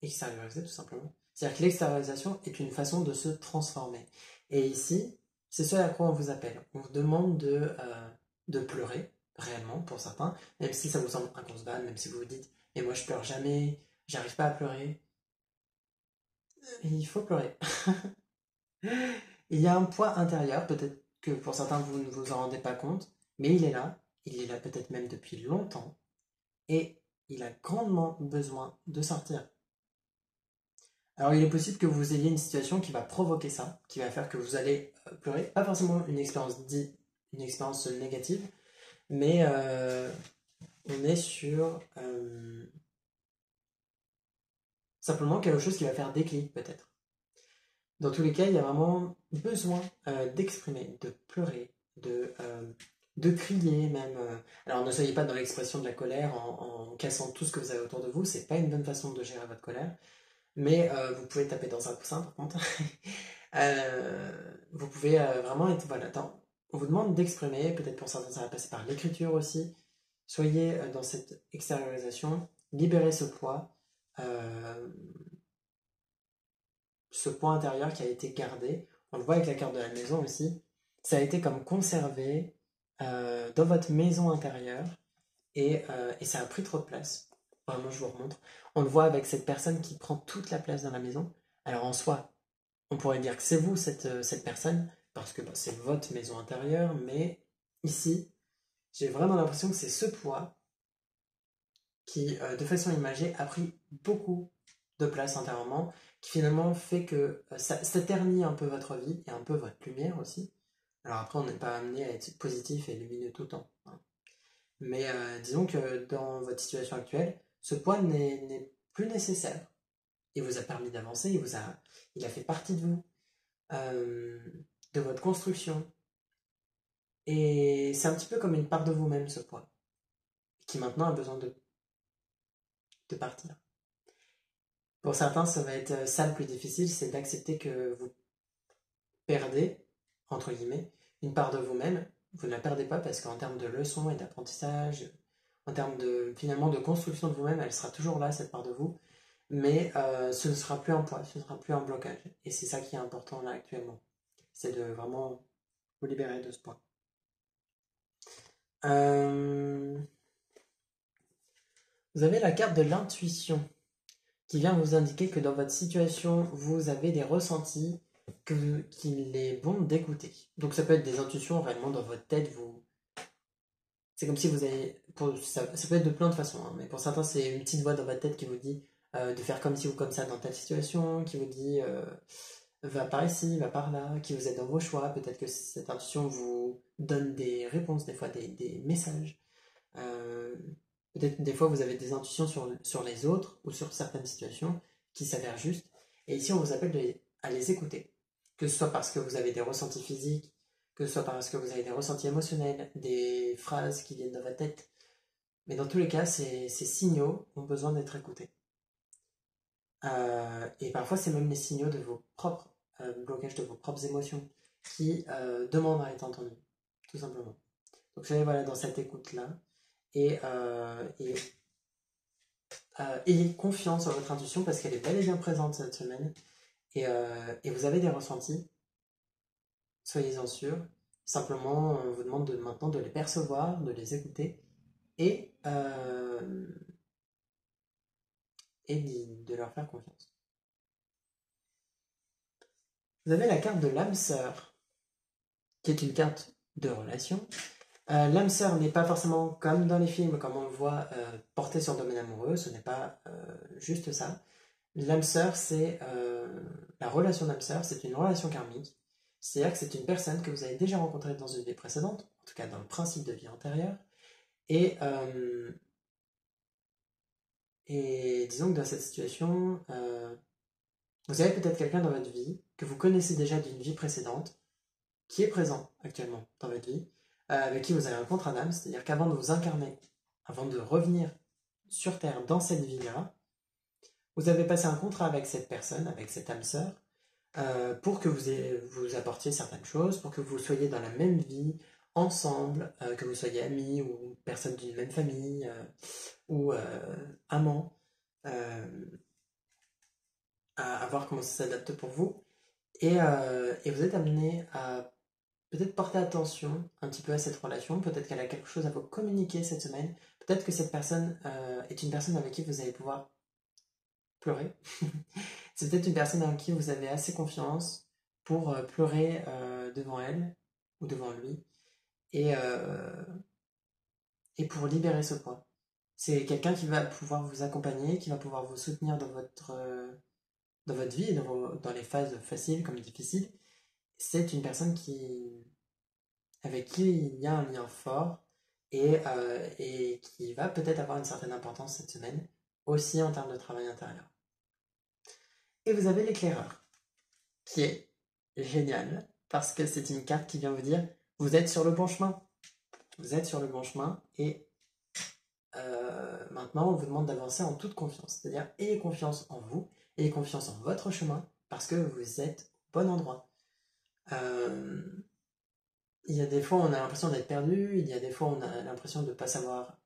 extériorisé tout simplement. C'est-à-dire que l'extériorisation est une façon de se transformer. Et ici, c'est ce à quoi on vous appelle. On vous demande de pleurer, réellement, pour certains, même si ça vous semble inconcevable, même si vous vous dites, mais moi je pleure jamais, j'arrive pas à pleurer. Il faut pleurer. Il y a un poids intérieur, peut-être que pour certains vous ne vous en rendez pas compte, mais il est là peut-être même depuis longtemps, et il a grandement besoin de sortir. Alors il est possible que vous ayez une situation qui va provoquer ça, qui va faire que vous allez pleurer, pas forcément une expérience négative, mais on est sur simplement quelque chose qui va faire déclic peut-être. Dans tous les cas, il y a vraiment besoin d'exprimer, de pleurer, de crier même. Alors ne soyez pas dans l'expression de la colère en cassant tout ce que vous avez autour de vous, c'est pas une bonne façon de gérer votre colère. Mais vous pouvez taper dans un coussin par contre. Vous pouvez vraiment être. Voilà, on vous demande d'exprimer, peut-être pour certains ça va passer par l'écriture aussi. Soyez dans cette extériorisation, libérez euh, ce poids intérieur qui a été gardé. On le voit avec la carte de la maison aussi. Ça a été comme conservé dans votre maison intérieure et ça a pris trop de place. Vraiment, je vous remontre. On le voit avec cette personne qui prend toute la place dans la maison. Alors en soi, on pourrait dire que c'est vous cette personne, parce que bah, c'est votre maison intérieure, mais ici, j'ai vraiment l'impression que c'est ce poids qui, de façon imagée, a pris beaucoup de place intérieurement, qui finalement fait que ça ternit un peu votre vie et un peu votre lumière aussi. Alors après, on n'est pas amené à être positif et lumineux tout le temps, hein. Mais disons que dans votre situation actuelle, ce poids n'est plus nécessaire. Il vous a permis d'avancer, il a fait partie de vous, euh, de votre construction. Et c'est un petit peu comme une part de vous-même, ce poids, qui maintenant a besoin de partir. Pour certains, ça va être ça le plus difficile, c'est d'accepter que vous perdez, entre guillemets, une part de vous-même. Vous ne la perdez pas parce qu'en termes de leçons et d'apprentissage, en termes de finalement de construction de vous-même, elle sera toujours là, cette part de vous. Mais ce ne sera plus un poids, ce ne sera plus un blocage. Et c'est ça qui est important là actuellement. C'est de vraiment vous libérer de ce poids. Euh, Vous avez la carte de l'intuition qui vient vous indiquer que dans votre situation, vous avez des ressentis qu'il est bon d'écouter. Donc ça peut être des intuitions réellement dans votre tête. C'est comme si vous avez... ça peut être de plein de façons, hein, mais pour certains, c'est une petite voix dans votre tête qui vous dit de faire comme ci ou comme ça dans telle situation, qui vous dit va par ici, va par là, qui vous aide dans vos choix. Peut-être que cette intuition vous donne des réponses, des fois des messages. Euh, Peut-être des fois vous avez des intuitions sur les autres ou sur certaines situations qui s'avèrent justes. Et ici, on vous appelle à les écouter. Que ce soit parce que vous avez des ressentis physiques, que ce soit parce que vous avez des ressentis émotionnels, des phrases qui viennent dans votre tête. Mais dans tous les cas, ces signaux ont besoin d'être écoutés. Et parfois, c'est même les signaux de vos propres blocages, de vos propres émotions qui demandent à être entendus, tout simplement. Donc, soyez voilà, dans cette écoute-là et ayez confiance en votre intuition parce qu'elle est bel et bien présente cette semaine et vous avez des ressentis, soyez-en sûrs. Simplement, on vous demande maintenant de les percevoir, de les écouter et, de leur faire confiance. Vous avez la carte de l'âme sœur, qui est une carte de relation. L'âme sœur n'est pas forcément comme dans les films, comme on le voit, portée sur le domaine amoureux, ce n'est pas juste ça. L'âme sœur, c'est la relation d'âme sœur, c'est une relation karmique. C'est-à-dire que c'est une personne que vous avez déjà rencontrée dans une vie précédente, en tout cas dans le principe de vie antérieure. Et, et disons que dans cette situation, vous avez peut-être quelqu'un dans votre vie que vous connaissez déjà d'une vie précédente, qui est présent actuellement dans votre vie, avec qui vous avez un contrat d'âme, c'est-à-dire qu'avant de vous incarner, avant de revenir sur Terre dans cette vie-là. Vous avez passé un contrat avec cette personne, avec cette âme sœur, pour que vous apportiez certaines choses, pour que vous soyez dans la même vie, ensemble, que vous soyez amis ou personnes d'une même famille, ou amants, à voir comment ça s'adapte pour vous. Et vous êtes amené à peut-être porter attention un petit peu à cette relation, peut-être qu'elle a quelque chose à vous communiquer cette semaine, peut-être que cette personne est une personne avec qui vous allez pouvoir pleurer. C'est peut-être une personne en qui vous avez assez confiance pour pleurer devant elle ou devant lui et, et pour libérer ce poids. C'est quelqu'un qui va pouvoir vous accompagner, qui va pouvoir vous soutenir dans votre vie, dans les phases faciles comme difficiles. C'est une personne avec qui il y a un lien fort et qui va peut-être avoir une certaine importance cette semaine, aussi en termes de travail intérieur. Et vous avez l'éclaireur, qui est génial, parce que c'est une carte qui vient vous dire, vous êtes sur le bon chemin. Vous êtes sur le bon chemin, et maintenant on vous demande d'avancer en toute confiance. C'est-à-dire, ayez confiance en vous, ayez confiance en votre chemin, parce que vous êtes au bon endroit. Il y a des fois on a l'impression d'être perdu, il y a des fois on a l'impression de ne pas savoir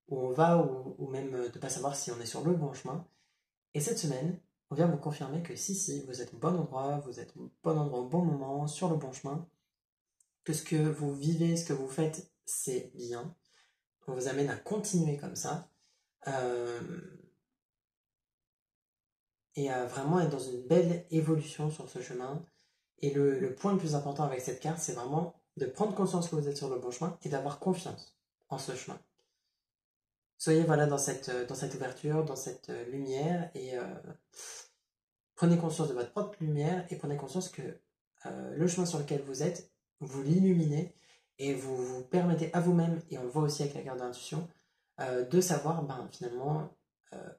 où on va, ou même de ne pas savoir si on est sur le bon chemin. Et cette semaine, on vient vous confirmer que si, vous êtes au bon endroit, vous êtes au bon endroit au bon moment, sur le bon chemin, que ce que vous vivez, ce que vous faites, c'est bien. On vous amène à continuer comme ça, et à vraiment être dans une belle évolution sur ce chemin. Et le point le plus important avec cette carte, c'est vraiment de prendre conscience que vous êtes sur le bon chemin et d'avoir confiance en ce chemin. Soyez voilà dans cette ouverture, dans cette lumière, et prenez conscience de votre propre lumière et prenez conscience que le chemin sur lequel vous êtes, vous l'illuminez et vous vous permettez à vous-même, et on le voit aussi avec la carte d'intuition, de savoir finalement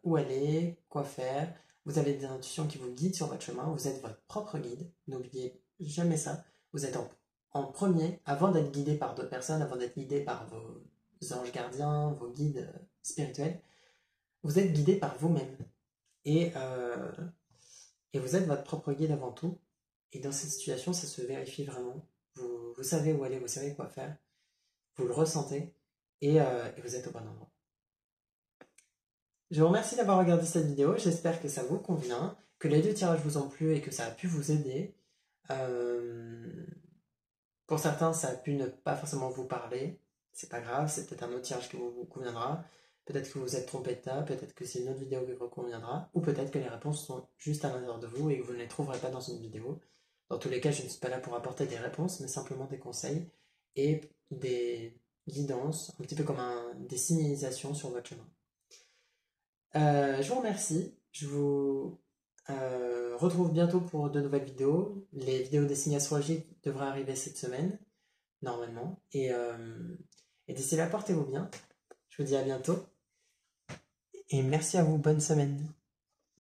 où aller, quoi faire. Vous avez des intuitions qui vous guident sur votre chemin, vous êtes votre propre guide, n'oubliez jamais ça. Vous êtes en premier, avant d'être guidé par d'autres personnes, avant d'être guidé par vos anges gardiens, vos guides spirituels, vous êtes guidé par vous-même. Et vous êtes votre propre guide avant tout. Et dans cette situation, ça se vérifie vraiment. Vous savez où aller, vous savez quoi faire. Vous le ressentez. Et vous êtes au bon endroit. Je vous remercie d'avoir regardé cette vidéo. J'espère que ça vous convient, que les 2 tirages vous ont plu et que ça a pu vous aider. Pour certains, ça a pu ne pas forcément vous parler. C'est pas grave, c'est peut-être un autre tirage qui vous conviendra. Peut-être que vous vous êtes trompé de tas, peut-être que c'est une autre vidéo qui vous conviendra, ou peut-être que les réponses sont juste à l'intérieur de vous et que vous ne les trouverez pas dans une vidéo. Dans tous les cas, je ne suis pas là pour apporter des réponses, mais simplement des conseils et des guidances, un petit peu comme des signalisations sur votre chemin. Je vous remercie, je vous retrouve bientôt pour de nouvelles vidéos. Les vidéos des signes astrologiques devraient arriver cette semaine, normalement. Et d'ici là, portez-vous bien. Je vous dis à bientôt. Et merci à vous, bonne semaine.